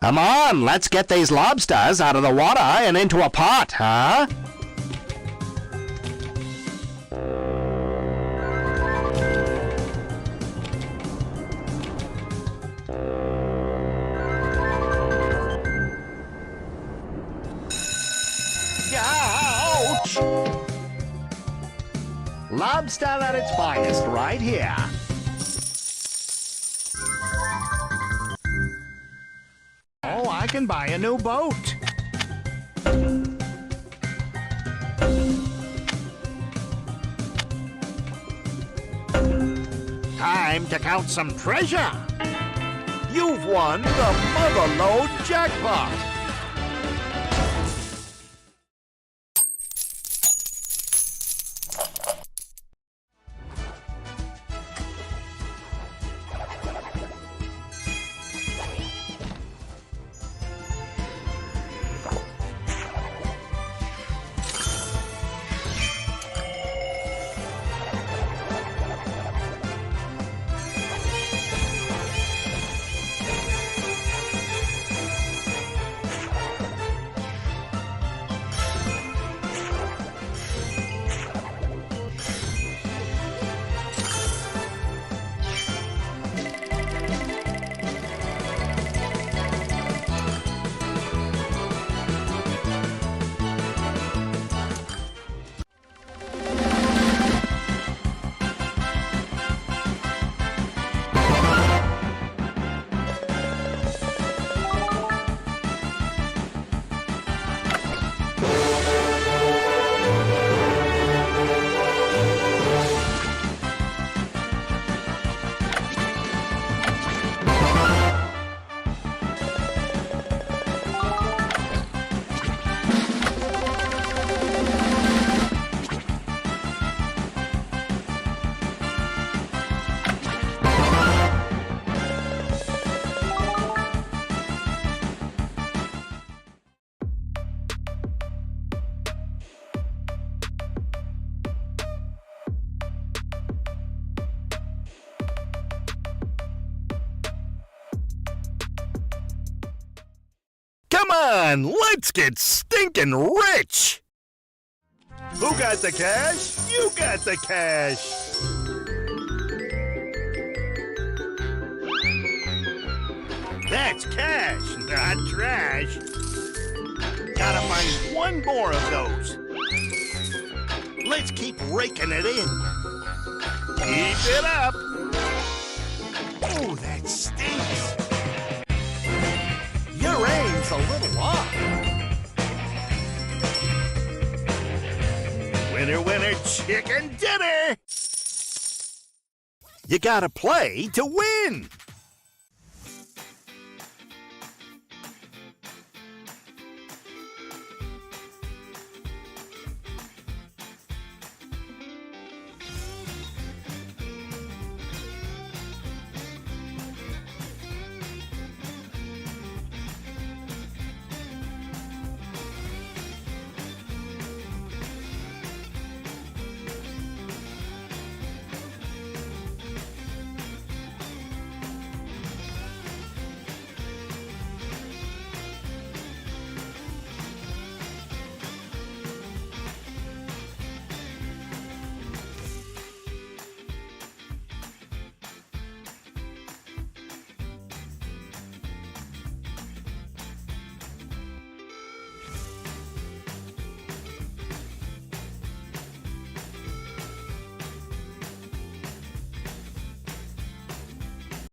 Come on, let's get these lobsters out of the water and into a pot, huh? Ouch! Lobster at its finest right here. Oh, I can buy a new boat. Time to count some treasure. You've won the Motherlode Jackpot. Come on, let's get stinking rich! Who got the cash? You got the cash. That's cash, not trash. Gotta find one more of those. Let's keep raking it in. Keep it up. Oh, that stinks. Your aim's a little off. Winner, winner, chicken dinner! You gotta play to win!